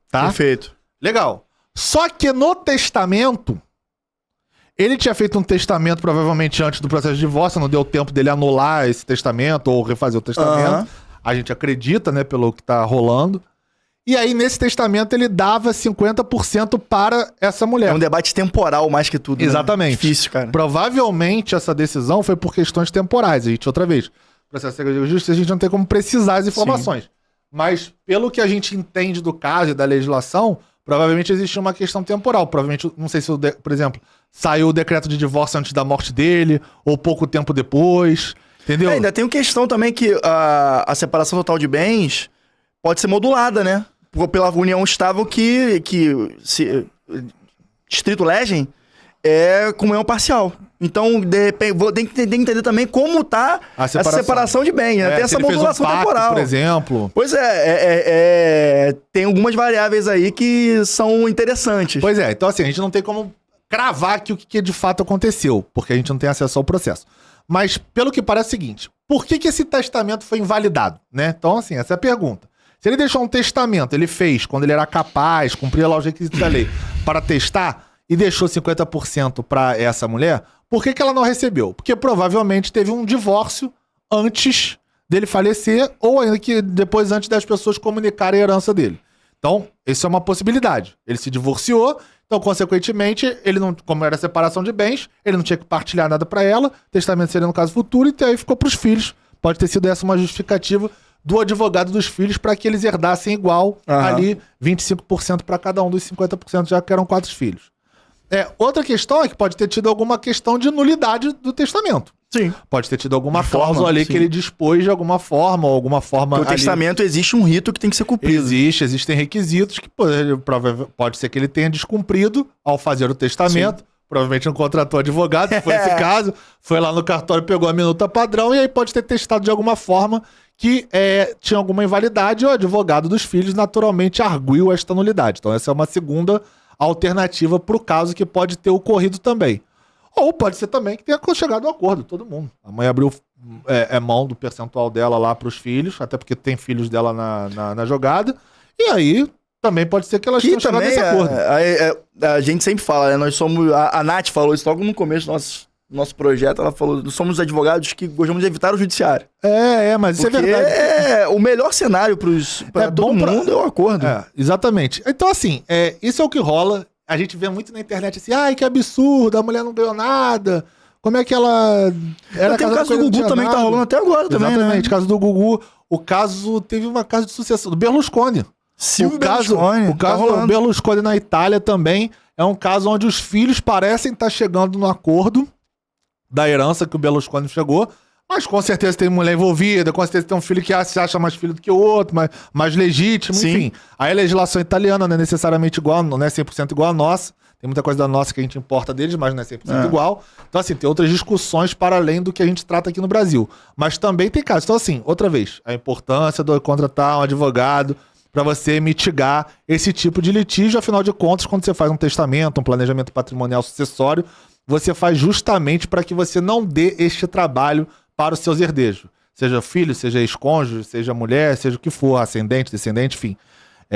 Tá? Perfeito. Legal. Só que no testamento, ele tinha feito um testamento provavelmente antes do processo de divórcio, não deu tempo dele anular esse testamento ou refazer o testamento. A gente acredita, né, pelo que tá rolando. E aí, nesse testamento, ele dava 50% para essa mulher. É um debate temporal mais que tudo. Exatamente. Né? Difícil, cara. Provavelmente essa decisão foi por questões temporais. A gente, outra vez, processo de justiça, a gente não tem como precisar as informações. Sim. Mas, pelo que a gente entende do caso e da legislação, provavelmente existia uma questão temporal. Provavelmente, não sei se, por exemplo, saiu o decreto de divórcio antes da morte dele, ou pouco tempo depois, entendeu? Ainda tem uma questão também que a separação total de bens pode ser modulada, né? Pela união estável que Distrito Legem é comunhão parcial. Então, tem que entender também como tá essa separação de bens, né? Tem essa modulação temporal. Por exemplo. Pois tem algumas variáveis aí que são interessantes. Pois é, então assim, a gente não tem como cravar que o que de fato aconteceu, porque a gente não tem acesso ao processo. Mas, pelo que parece, é o seguinte, por que esse testamento foi invalidado, né? Então, assim, essa é a pergunta. Se ele deixou um testamento, ele fez quando ele era capaz, cumpria lá os requisitos da lei, para testar, e deixou 50% para essa mulher, por que ela não recebeu? Porque provavelmente teve um divórcio antes dele falecer, ou ainda que depois antes das pessoas comunicarem a herança dele. Então, isso é uma possibilidade. Ele se divorciou, então, consequentemente, ele não, como era separação de bens, ele não tinha que partilhar nada para ela, testamento seria no caso futuro, e aí ficou para os filhos. Pode ter sido essa uma justificativa do advogado dos filhos para que eles herdassem igual ali 25% para cada um dos 50%, já que eram 4 filhos. Outra questão é que pode ter tido alguma questão de nulidade do testamento. Sim. Pode ter tido alguma cláusula ali que ele dispôs de alguma forma, ou alguma forma. Porque o testamento existe um rito que tem que ser cumprido. Existem requisitos que pode ser que ele tenha descumprido ao fazer o testamento. Sim. Provavelmente não contratou advogado, se foi esse caso, foi lá no cartório, pegou a minuta padrão e aí pode ter testado de alguma forma que tinha alguma invalidade e o advogado dos filhos naturalmente arguiu esta nulidade. Então essa é uma segunda alternativa para o caso que pode ter ocorrido também. Ou pode ser também que tenha chegado a um acordo, todo mundo. A mãe abriu mão do percentual dela lá para os filhos, até porque tem filhos dela na jogada, e aí também pode ser que elas tenham chegado nesse acordo. A gente sempre fala, né? Nós somos... A Nath falou isso logo no começo do nosso projeto, ela falou, nós somos advogados que gostamos de evitar o judiciário. Mas isso porque é verdade. O melhor cenário para todo mundo é o acordo. Exatamente. Então, assim, isso é o que rola. A gente vê muito na internet assim, ai, que absurdo, a mulher não ganhou nada. Como é que ela... Tem o caso do Gugu também que tá rolando até agora também, exatamente, né? O caso do Gugu. Teve uma caso de sucessão, do Berlusconi. O caso do Berlusconi na Itália também é um caso onde os filhos parecem estar chegando no acordo da herança que o Berlusconi chegou, mas com certeza tem mulher envolvida, com certeza tem um filho que se acha mais filho do que o outro, mais legítimo, sim. Enfim. Aí a legislação italiana não é necessariamente igual, não é 100% igual à nossa, tem muita coisa da nossa que a gente importa deles, mas não é 100% igual. Então, assim, tem outras discussões para além do que a gente trata aqui no Brasil. Mas também tem casos. Então, assim, outra vez, a importância de contratar um advogado para você mitigar esse tipo de litígio. Afinal de contas, quando você faz um testamento, um planejamento patrimonial sucessório, você faz justamente para que você não dê este trabalho para os seus herdeiros. Seja filho, seja ex-cônjuge, seja mulher, seja o que for, ascendente, descendente, enfim.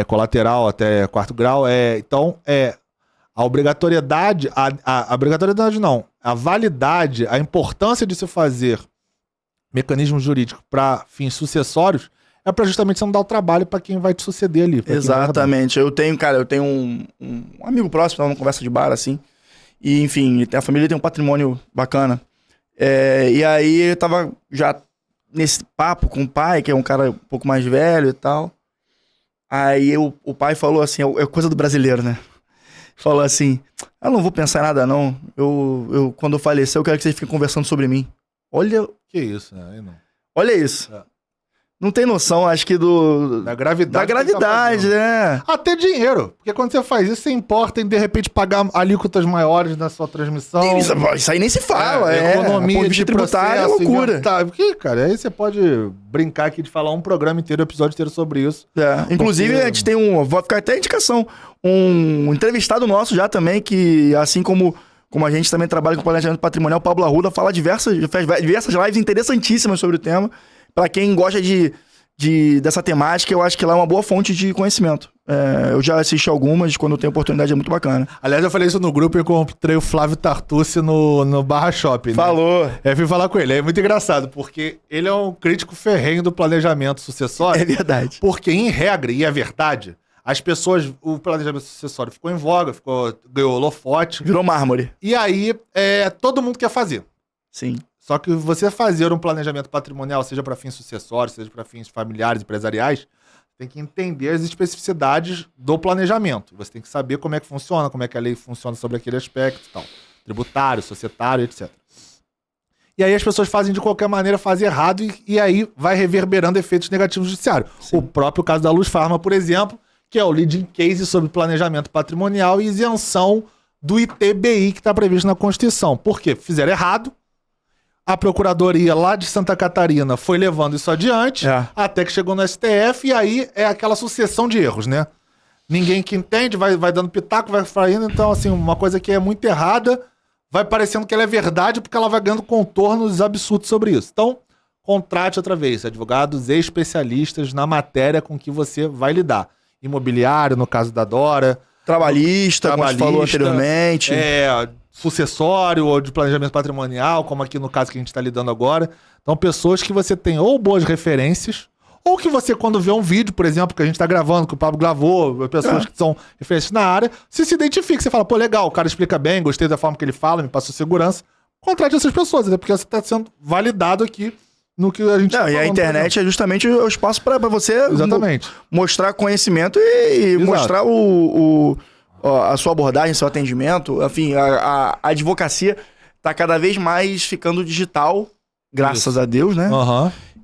Colateral até 4º grau. Então, a obrigatoriedade... A obrigatoriedade não. A validade, a importância de se fazer mecanismo jurídico para fins sucessórios é para justamente você não dar o trabalho para quem vai te suceder ali. Exatamente. Eu tenho um amigo próximo, uma conversa de bar, assim. E, enfim, a família tem um patrimônio bacana. E aí eu tava já nesse papo com o pai, que é um cara um pouco mais velho e tal. Aí o pai falou assim, é coisa do brasileiro, né? Falou assim, eu não vou pensar em nada não. Quando eu falecer, eu quero que vocês fiquem conversando sobre mim. Olha... Que isso, né? Aí não. Olha isso. Não tem noção, acho que da gravidade. Da gravidade, né? Até dinheiro. Porque quando você faz isso, você importa em, de repente, pagar alíquotas maiores na sua transmissão. Isso aí nem se fala. Economia de tributária é loucura. Porque, cara, aí você pode brincar aqui de falar um programa inteiro, um episódio inteiro sobre isso. Inclusive, a gente tem vou ficar até a indicação, um entrevistado nosso já também, que assim como a gente também trabalha com planejamento patrimonial, o Pablo Arruda faz diversas lives interessantíssimas sobre o tema. Pra quem gosta dessa temática, eu acho que lá é uma boa fonte de conhecimento. Eu já assisti algumas, quando eu tenho oportunidade é muito bacana. Aliás, eu falei isso no grupo e encontrei o Flávio Tartucci no Barra Shopping. Falou. Né? Eu fui falar com ele. É muito engraçado, porque ele é um crítico ferrenho do planejamento sucessório. É verdade. Porque, em regra, e é verdade, as pessoas... O planejamento sucessório ficou em voga, ganhou holofote. Virou mármore. E aí, todo mundo quer fazer. Sim. Só que você fazer um planejamento patrimonial, seja para fins sucessórios, seja para fins familiares, empresariais, Tem que entender as especificidades do planejamento. Você tem que saber como é que funciona, como é que a lei funciona sobre aquele aspecto e tal. Tributário, societário, etc. E aí as pessoas fazem de qualquer maneira, fazem errado e aí vai reverberando efeitos negativos judiciários. Sim. O próprio caso da Luz Pharma, por exemplo, que é o leading case sobre planejamento patrimonial e isenção do ITBI que está previsto na Constituição. Por quê? Fizeram errado. A Procuradoria lá de Santa Catarina foi levando isso adiante, até que chegou no STF, e aí é aquela sucessão de erros, né? Ninguém que entende, vai dando pitaco, vai fazendo. Então, assim, uma coisa que é muito errada, vai parecendo que ela é verdade, porque ela vai ganhando contornos absurdos sobre isso. Então, contrate outra vez advogados especialistas na matéria com que você vai lidar. Imobiliário, no caso da Dora. Trabalhista, como a gente falou anteriormente. Sucessório ou de planejamento patrimonial, como aqui no caso que a gente está lidando agora. Então, pessoas que você tem ou boas referências, ou que você, quando vê um vídeo, por exemplo, que a gente está gravando, que o Pablo gravou, pessoas que são referências na área, você se identifica, você fala, pô, legal, o cara explica bem, gostei da forma que ele fala, me passou segurança. Contrate essas pessoas, até porque você está sendo validado aqui no que a gente tá falando. E a internet é justamente o espaço para você mostrar conhecimento e mostrar a sua abordagem, seu atendimento. Enfim, a advocacia está cada vez mais ficando digital, graças a Deus, né?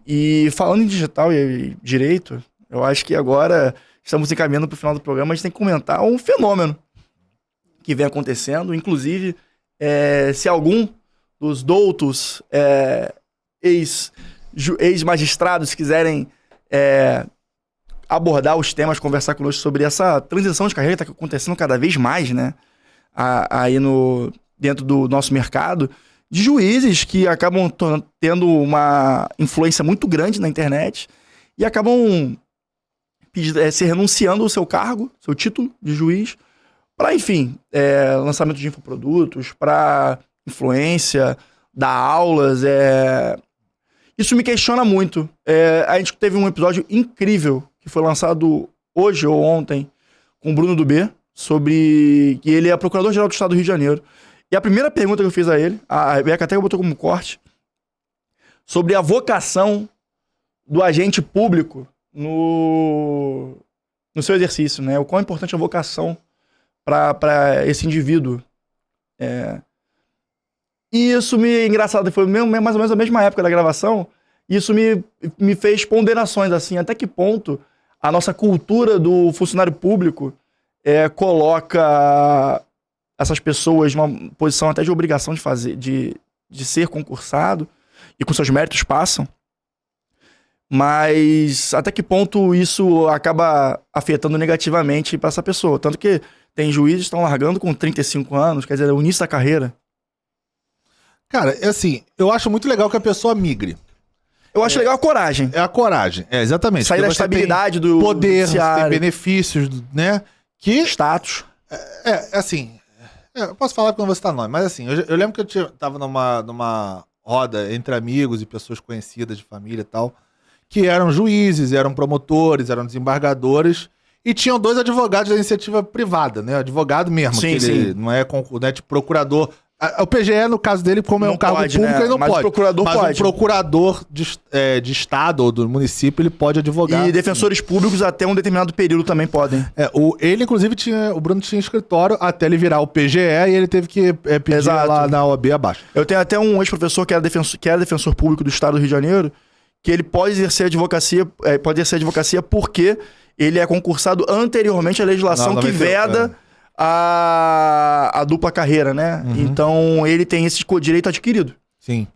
E falando em digital e direito, eu acho que agora estamos encaminhando para o final do programa, a gente tem que comentar um fenômeno que vem acontecendo. Inclusive, se algum dos doutos ex-magistrados quiserem abordar os temas, conversar conosco sobre essa transição de carreira que está acontecendo cada vez mais, né? Aí dentro do nosso mercado, de juízes que acabam tendo uma influência muito grande na internet e acabam se renunciando ao seu cargo, seu título de juiz, para, enfim, lançamento de infoprodutos, para influência, dar aulas. Isso me questiona muito. A gente teve um episódio incrível que foi lançado hoje ou ontem com o Bruno Dubé, sobre que ele é procurador-geral do Estado do Rio de Janeiro. E a primeira pergunta que eu fiz a ele, a Rebeca até botou como corte, sobre a vocação do agente público no seu exercício, né? O quão importante é a vocação para esse indivíduo. E isso engraçado, foi mais ou menos a mesma época da gravação, e isso me fez ponderações, assim, até que ponto a nossa cultura do funcionário público coloca essas pessoas numa posição até de obrigação de ser concursado, e com seus méritos passam, mas até que ponto isso acaba afetando negativamente para essa pessoa. Tanto que tem juízes que estão largando com 35 anos, quer dizer, o início da carreira. Cara, assim, eu acho muito legal que a pessoa migre. Eu acho legal a coragem. É a coragem, exatamente. Sair da estabilidade do poder, você tem benefícios, né? Status. Assim, eu posso falar quando você tá nome, mas assim, eu lembro que eu tava numa roda entre amigos e pessoas conhecidas de família e tal, que eram juízes, eram promotores, eram desembargadores, e tinham 2 advogados da iniciativa privada, né? Advogado mesmo, sim, que ele não é tipo procurador. O PGE, no caso dele, como é um cargo público, né? Ele não pode. Mas um procurador de estado ou do município, ele pode advogar. E defensores públicos até um determinado período também podem. Ele, inclusive, o Bruno tinha escritório até ele virar o PGE e ele teve que pedir lá na OAB abaixo. Eu tenho até um ex-professor que era defensor público do Estado do Rio de Janeiro, que ele pode exercer advocacia porque ele é concursado anteriormente à legislação que veda a dupla carreira, né? Então, ele tem esse direito adquirido. Sim.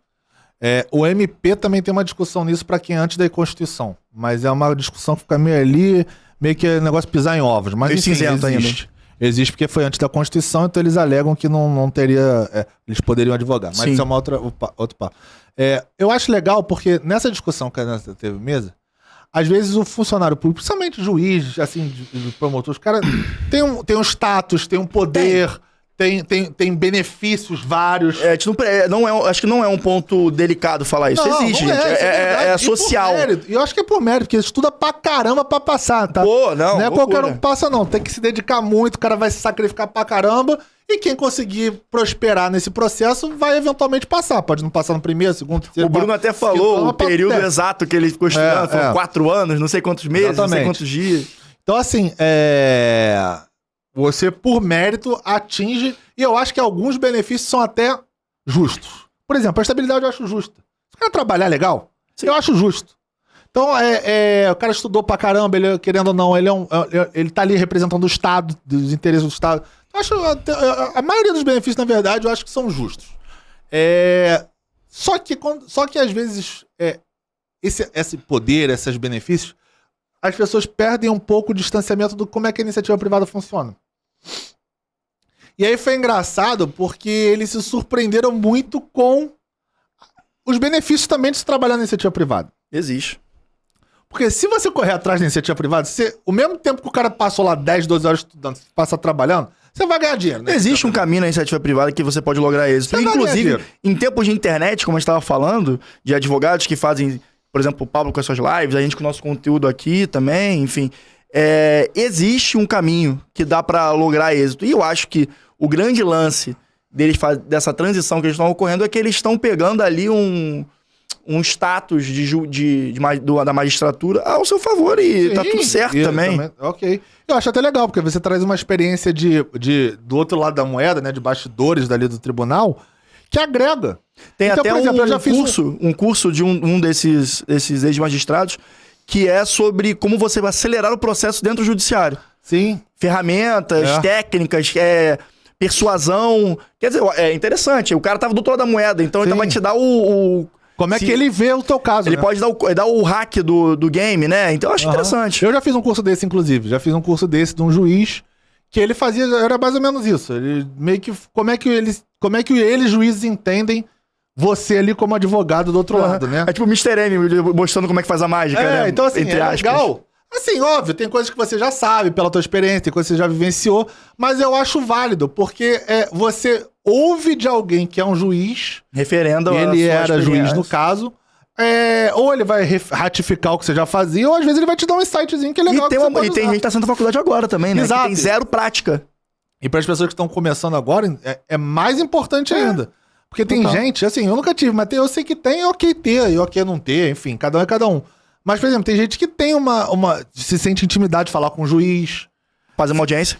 O MP também tem uma discussão nisso para quem é antes da Constituição. Mas é uma discussão que fica meio ali, meio que negócio de pisar em ovos. Mas enfim, existe. Existe porque foi antes da Constituição, então eles alegam que não teria... eles poderiam advogar. Mas isso é uma outro papo. Eu acho legal porque nessa discussão que a gente teve mesa, às vezes o funcionário público, principalmente juiz, assim, de promotor, os caras tem um status, tem um poder, tem benefícios vários. Acho que não é um ponto delicado falar isso. Existe, gente. É social. E eu acho que é por mérito, porque estuda pra caramba pra passar, tá? Pô, não é loucura. qualquer um que passa, não. Tem que se dedicar muito, o cara vai se sacrificar pra caramba. E quem conseguir prosperar nesse processo vai eventualmente passar. Pode não passar no primeiro, segundo, terceiro. O Bruno até falou o período exato que ele ficou estudando. Foram 4 anos, não sei quantos meses, Exatamente. Não sei quantos dias. Então, assim, você, por mérito, atinge... E eu acho que alguns benefícios são até justos. Por exemplo, a estabilidade eu acho justa. Se o cara trabalhar legal, Sim. eu acho justo. Então, o cara estudou pra caramba, ele, querendo ou não, ele tá ali representando o Estado, dos interesses do Estado. Eu acho, a maioria dos benefícios, na verdade, eu acho que são justos. Só que às vezes, esse poder, esses benefícios, as pessoas perdem um pouco o distanciamento do como é que a iniciativa privada funciona. E aí foi engraçado porque eles se surpreenderam muito com os benefícios também de se trabalhar na iniciativa privada. Existe. Porque se você correr atrás da iniciativa privada, o mesmo tempo que o cara passou lá 10, 12 horas estudando, passa trabalhando, você vai ganhar dinheiro. Né? Existe um caminho na iniciativa privada que você pode lograr êxito. Inclusive, em tempos de internet, como a gente estava falando, de advogados que fazem, por exemplo, o Pablo com as suas lives, a gente com o nosso conteúdo aqui também, enfim. Existe um caminho que dá para lograr êxito. E eu acho que o grande lance deles dessa transição que eles estão ocorrendo é que eles estão pegando ali um status da magistratura ao seu favor e Sim, tá tudo certo também. Ok. Eu acho até legal, porque você traz uma experiência do outro lado da moeda, né, de bastidores dali do tribunal, que agrega. Tem então, até por exemplo, eu já fiz um curso de um desses ex-magistrados que é sobre como você vai acelerar o processo dentro do judiciário. Sim. Ferramentas, técnicas, persuasão. Quer dizer, é interessante. O cara tava do outro lado da moeda, então ele vai te dar como é que ele vê o teu caso, Ele pode dar o hack do game, né? Então eu acho interessante. Eu já fiz um curso desse, inclusive. Já fiz um curso desse de um juiz que ele fazia... Era mais ou menos isso. Ele meio que... Como é que eles, juízes, entendem você ali como advogado do outro lado, né? É tipo o Mr. M mostrando como é que faz a mágica, né? Então assim, legal. Assim, óbvio, tem coisas que você já sabe pela tua experiência, tem coisas que você já vivenciou, mas eu acho válido, porque você ouve de alguém que é um juiz... Referendo ele era juiz no caso, ou ele vai ratificar o que você já fazia, ou às vezes ele vai te dar um insightzinho que é legal. E tem gente que tá saindo da faculdade agora também, né? Exato. Que tem zero prática. E para as pessoas que estão começando agora, é mais importante ainda. Porque tem gente, assim, eu nunca tive, mas eu sei que tem, ok ter, e ok não ter, enfim, cada um é cada um. Mas, por exemplo, tem gente que tem se sente intimidade de falar com o juiz. Fazer uma audiência.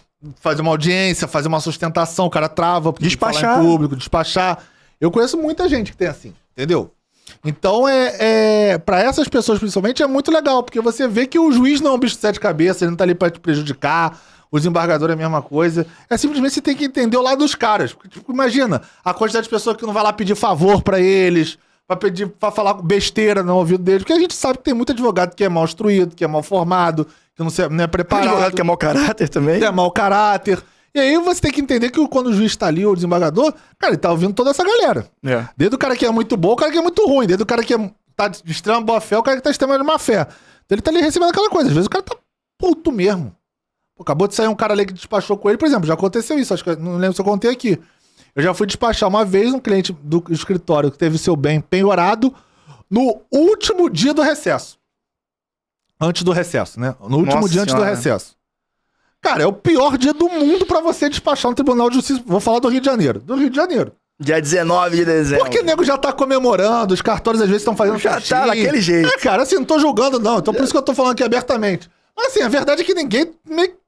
Fazer uma sustentação, o cara trava, despachar. Falar em público, despachar. Eu conheço muita gente que tem assim, entendeu? Então, pra essas pessoas, principalmente, é muito legal, porque você vê que o juiz não é um bicho de 7 cabeças, ele não tá ali pra te prejudicar, o desembargador é a mesma coisa. Simplesmente você tem que entender o lado dos caras. Porque, tipo, imagina, a quantidade de pessoas que não vai lá pedir favor pra eles, pra falar besteira no ouvido deles, porque a gente sabe que tem muito advogado que é mal instruído, que é mal formado, que não é preparado. Advogado que é mau caráter também. Que é mau caráter. E aí você tem que entender que quando o juiz tá ali, ou o desembargador, cara, ele tá ouvindo toda essa galera. Desde o cara que é muito bom, o cara que é muito ruim. Desde o cara que tá de extrema boa fé, o cara que tá de extrema má fé. Então ele tá ali recebendo aquela coisa. Às vezes o cara tá puto mesmo. Pô, acabou de sair um cara ali que despachou com ele, por exemplo, já aconteceu isso, acho que não lembro se eu contei aqui. Eu já fui despachar uma vez um cliente do escritório que teve seu bem penhorado no último dia do recesso. Antes do recesso, né? No último dia antes do recesso. Cara, é o pior dia do mundo pra você despachar no Tribunal de Justiça. Vou falar do Rio de Janeiro. Do Rio de Janeiro. Dia 19 de dezembro. Porque o nego já tá comemorando, os cartórios às vezes estão fazendo já festinha. Tá daquele jeito. Cara, assim, não tô julgando não. Então por isso que eu tô falando aqui abertamente. Mas assim, a verdade é que ninguém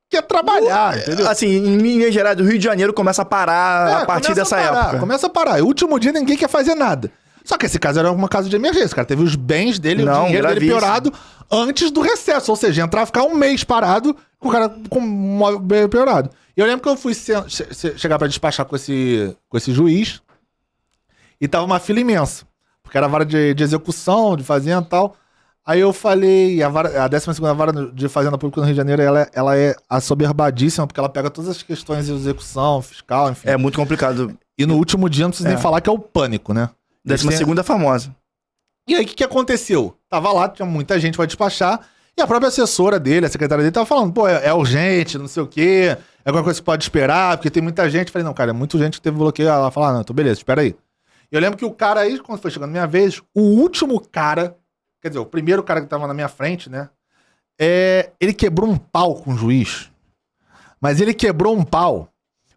quer trabalhar, entendeu? Assim, em Minas Gerais, o Rio de Janeiro começa a parar a partir dessa época. Começa a parar. O último dia ninguém quer fazer nada. Só que esse caso era uma casa de emergência. O cara teve os bens dele, o dinheiro dele piorado antes do recesso. Ou seja, entrar, ficar um mês parado com o cara com um bem piorado. E eu lembro que eu fui chegar pra despachar com esse juiz e tava uma fila imensa. Porque era a vara de execução, de fazenda e tal. Aí eu falei, a 12ª vara de Fazenda Pública no Rio de Janeiro, ela é assoberbadíssima, porque ela pega todas as questões de execução, fiscal, enfim. É muito complicado. E no último dia não precisa nem falar que é o pânico, né? 12ª famosa. E aí o que aconteceu? Tava lá, tinha muita gente pra despachar, e a própria assessora dele, a secretária dele, tava falando, pô, é urgente, não sei o quê, É alguma coisa que você pode esperar, porque tem muita gente. Falei, não, cara, é muita gente que teve bloqueio. Ela fala, não, então beleza, espera aí. Eu lembro que o cara aí, quando foi chegando a minha vez, o último cara, quer dizer, o primeiro cara que tava na minha frente, né? Ele quebrou um pau com o juiz. Mas ele quebrou um pau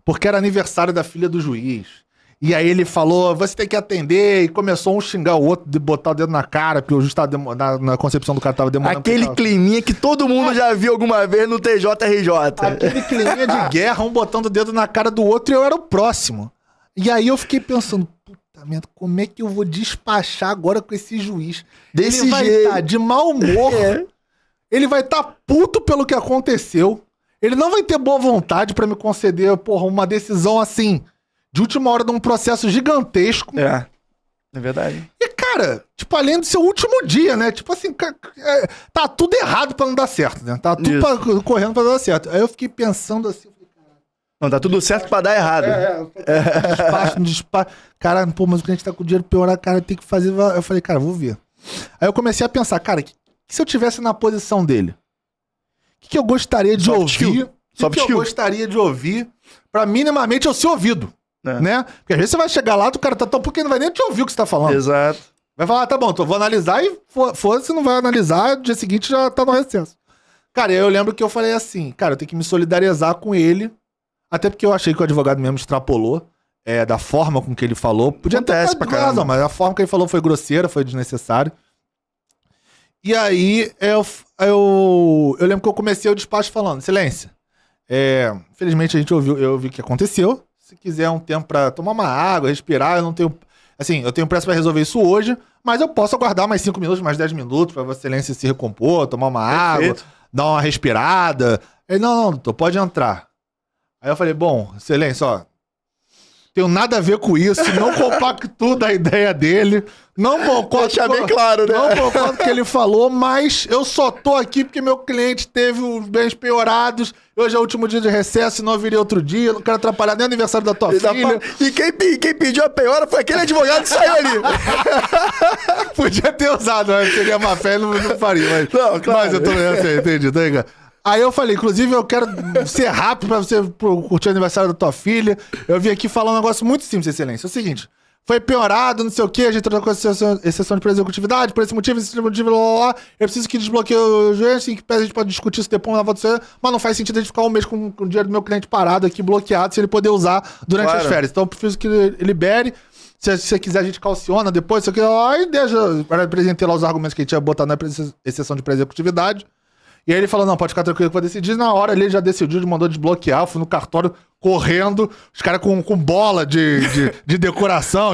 porque era aniversário da filha do juiz. E aí ele falou, você tem que atender, e começou um xingar o outro, de botar o dedo na cara, porque o juiz tava na concepção do cara tava demorando. Aquele climinha que todo mundo já viu alguma vez no TJRJ. Aquele climinha de guerra, um botando o dedo na cara do outro, e eu era o próximo. E aí eu fiquei pensando, puta merda, como é que eu vou despachar agora com esse juiz? Desse ele vai jeito. estar de mau humor, ele vai estar puto pelo que aconteceu, ele não vai ter boa vontade pra me conceder, porra, uma decisão assim, de última hora de um processo gigantesco. É verdade. E, cara, tipo, além do seu último dia, né? Tipo assim, tá tudo errado pra não dar certo, né? Tá tudo correndo pra não dar certo. Aí eu fiquei pensando assim, Não, tá tudo certo pra dar errado. despacho. Cara, pô, mas o cliente tá com o dinheiro pior, cara, tem que fazer. Eu falei, cara, vou ver. Aí eu comecei a pensar, cara, que se eu tivesse na posição dele? O que eu gostaria de ouvir? O que eu gostaria de ouvir pra minimamente eu ser ouvido? Né? Porque às vezes você vai chegar lá, o cara tá tão porque não vai nem te ouvir o que você tá falando. Exato. Vai falar, tá bom, então vou analisar e foda-se, não vai analisar, no dia seguinte já tá no recesso. Cara, eu lembro que eu falei assim, cara, eu tenho que me solidarizar com ele, até porque eu achei que o advogado mesmo extrapolou da forma com que ele falou. Podia Acontece pra caramba. mas a forma que ele falou foi grosseira, foi desnecessário. E aí, eu lembro que eu comecei o despacho falando, silêncio. Infelizmente eu vi o que aconteceu. Se quiser um tempo pra tomar uma água, respirar, eu não tenho... Assim, eu tenho pressa pra resolver isso hoje, mas eu posso aguardar mais 5 minutos, mais 10 minutos pra Vossa Excelência se recompor, tomar uma água, dar uma respirada. Ele, não, doutor, pode entrar. Aí eu falei, bom, Excelência, ó, tenho nada a ver com isso, não compacto da ideia dele, não concordo... Deixa bem claro, né? Não concordo com o que ele falou, mas eu só tô aqui porque meu cliente teve os bens penhorados, hoje é o último dia de recesso, não viria outro dia, não quero atrapalhar nem o aniversário da tua filha. E quem pediu a penhora foi aquele advogado que saiu ali. Podia ter usado, mas seria má fé, não faria. Mas, não, claro. Mas eu tô entendi, tá ligado? Aí eu falei, inclusive eu quero ser rápido pra você curtir o aniversário da tua filha. Eu vim aqui falar um negócio muito simples, Excelência. É o seguinte, foi penhorado, não sei o quê, a gente trocou exceção de executividade, por esse motivo, blá, blá, blá. Eu preciso que desbloqueie o juiz, assim, que a gente pode discutir isso depois na volta do senhor, mas não faz sentido a gente ficar um mês com o dinheiro do meu cliente parado aqui, bloqueado, se ele poder usar durante as férias. Então eu preciso que ele libere. Se você quiser, a gente calciona depois, isso aqui, aí deixa. Eu apresentei lá os argumentos que a gente ia botar na exceção de executividade. E aí ele falou, não, pode ficar tranquilo que eu vou decidir. Na hora ele já decidiu, mandou desbloquear. Eu fui no cartório correndo, os caras com bola de decoração,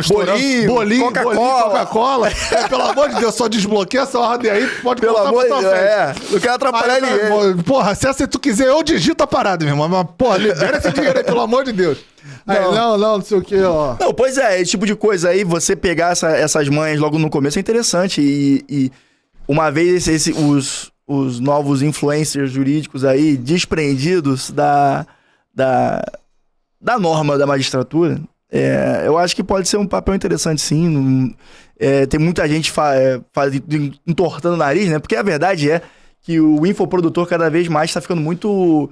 bolinho, Coca-Cola. Pelo amor de Deus, só desbloqueia essa ordem aí, pode colocar pra tua frente. Não quero atrapalhar ninguém. Porra, se tu quiser, eu digito a parada, meu irmão. Mas, porra, libera esse dinheiro aí, pelo amor de Deus. Aí, não sei o que, ó. Não, pois esse tipo de coisa aí, você pegar essas manhas logo no começo é interessante. E uma vez os novos influencers jurídicos aí, desprendidos da norma da magistratura, eu acho que pode ser um papel interessante, sim. Tem muita gente entortando o nariz, né? Porque a verdade é que o infoprodutor cada vez mais está ficando muito...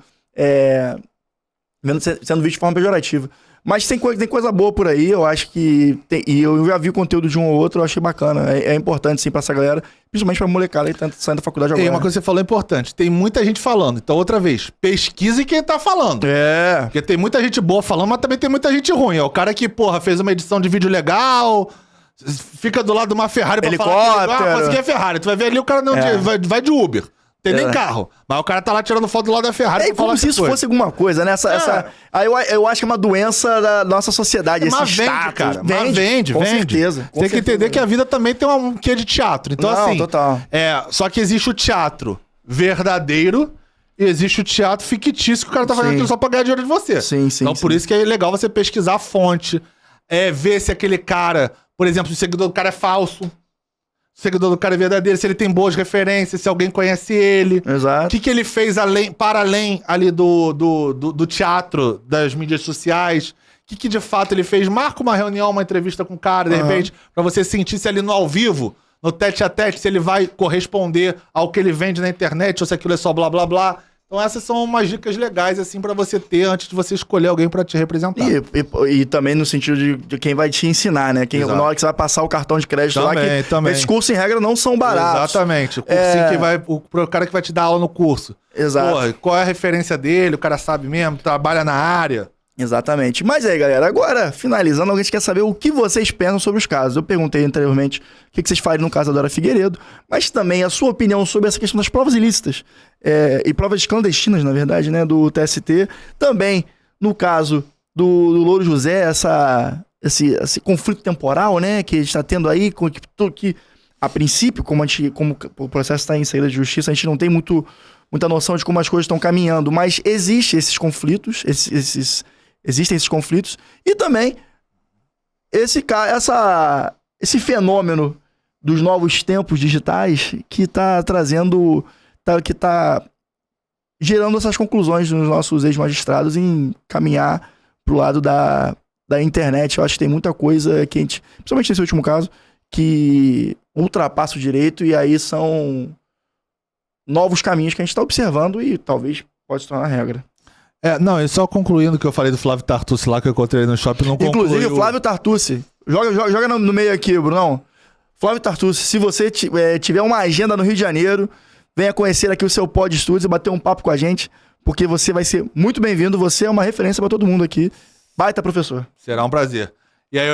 sendo visto de forma pejorativa. Mas tem coisa boa por aí, eu acho que... E eu já vi o conteúdo de um ou outro, eu achei bacana. É importante, sim, pra essa galera, principalmente pra molecada que tá saindo da faculdade agora. Tem uma coisa que você falou importante, tem muita gente falando. Então, outra vez, pesquise quem tá falando. Porque tem muita gente boa falando, mas também tem muita gente ruim. É o cara que, porra, fez uma edição de vídeo legal, fica do lado de uma Ferrari pra falar... Mas que é Ferrari? Tu vai ver ali, o cara não vai de Uber. Tem nem carro. Mas o cara tá lá tirando foto do lado da Ferrari. Como se isso fosse alguma coisa, né? Aí eu acho que é uma doença da nossa sociedade. Mas vende, status, cara. Vende. Com certeza. Tem que entender que a vida também tem um quê de teatro. Então, assim... total. Só que existe o teatro verdadeiro e existe o teatro fictício que o cara tá fazendo aquilo só pra ganhar dinheiro de você. Sim. Então, por isso que é legal você pesquisar a fonte. Ver se aquele cara... Por exemplo, se o seguidor do cara é falso. O seguidor do cara é verdadeiro, se ele tem boas referências, se alguém conhece ele. Exato. O que ele fez para além ali do teatro, das mídias sociais. O que de fato ele fez. Marca uma reunião, uma entrevista com o cara, de repente, pra você sentir se ali no ao vivo, no tete a tete, se ele vai corresponder ao que ele vende na internet ou se aquilo é só blá blá blá. Então essas são umas dicas legais, assim, pra você ter antes de você escolher alguém pra te representar. E também no sentido de quem vai te ensinar, né? Exato. Na hora que você vai passar o cartão de crédito Também. esses cursos, em regra, não são baratos. Exatamente. O cursinho que vai... O cara que vai te dar aula no curso. Exato. Porra, qual é a referência dele? O cara sabe mesmo, trabalha na área. Exatamente. Mas aí, galera, agora, finalizando, a gente quer saber o que vocês pensam sobre os casos. Eu perguntei anteriormente o que vocês fariam no caso da Dora Figueiredo, mas também a sua opinião sobre essa questão das provas ilícitas e provas clandestinas, na verdade, né, do TST. Também, no caso do Louro José, esse conflito temporal, né, que a gente está tendo aí, que a princípio, como o processo está em saída de justiça, a gente não tem muita noção de como as coisas estão caminhando, mas existem esses conflitos, existem esses conflitos, e também esse fenômeno dos novos tempos digitais que está trazendo, que está gerando essas conclusões nos nossos ex-magistrados em caminhar para o lado da internet. Eu acho que tem muita coisa que a gente, principalmente nesse último caso, que ultrapassa o direito, e aí são novos caminhos que a gente está observando e talvez pode se tornar regra. Não, e só concluindo o que eu falei do Flávio Tartucci lá, que eu encontrei no shopping, não concluiu... Inclusive, o Flávio Tartucci, joga no meio aqui, Brunão. Flávio Tartucci, se você tiver uma agenda no Rio de Janeiro, venha conhecer aqui o seu Pod Studios e bater um papo com a gente, porque você vai ser muito bem-vindo, você é uma referência para todo mundo aqui. Baita professor. Será um prazer. E aí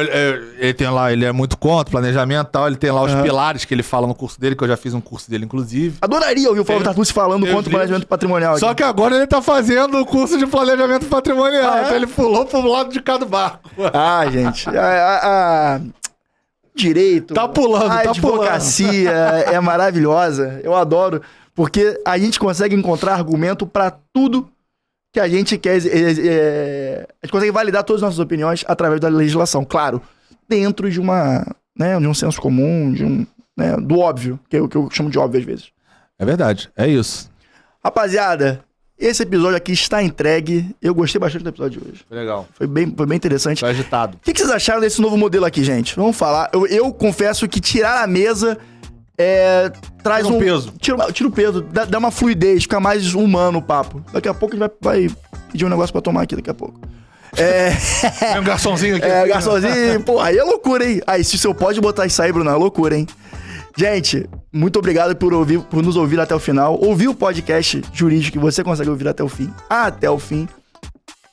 ele tem lá, ele é muito contra planejamento e tal, ele tem lá os pilares que ele fala no curso dele, que eu já fiz um curso dele, inclusive. Adoraria ouvir o Flávio Tartucci falando contra o planejamento patrimonial. Só que agora ele tá fazendo o curso de planejamento patrimonial, então ele pulou pro lado de cá do barco. Gente, direito, tá pulando, a advocacia é maravilhosa, eu adoro, porque a gente consegue encontrar argumento pra tudo que a gente quer, a gente consegue validar todas as nossas opiniões através da legislação, claro, dentro de de um senso comum, do óbvio, que é o que eu chamo de óbvio às vezes. É verdade, é isso. Rapaziada, esse episódio aqui está entregue, eu gostei bastante do episódio de hoje. Foi legal. Foi bem interessante. Foi agitado. O que vocês acharam desse novo modelo aqui, gente? Vamos falar. Eu confesso que tirar a mesa traz tira um peso. Tira o peso, dá uma fluidez, fica mais humano o papo. Daqui a pouco a gente vai pedir um negócio pra tomar aqui daqui a pouco. Tem um garçomzinho aqui. Garçomzinho. Pô, aí é loucura, hein? Aí, se o senhor pode botar isso aí, Bruno, é loucura, hein? Gente, muito obrigado por nos ouvir até o final. Ouvir o podcast jurídico que você consegue ouvir até o fim.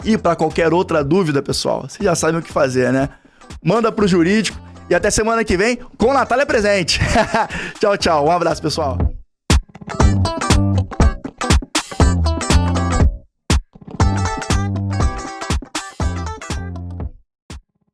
E pra qualquer outra dúvida, pessoal, vocês já sabem o que fazer, né? Manda pro jurídico. E até semana que vem com Natália presente. Tchau, tchau. Um abraço, pessoal.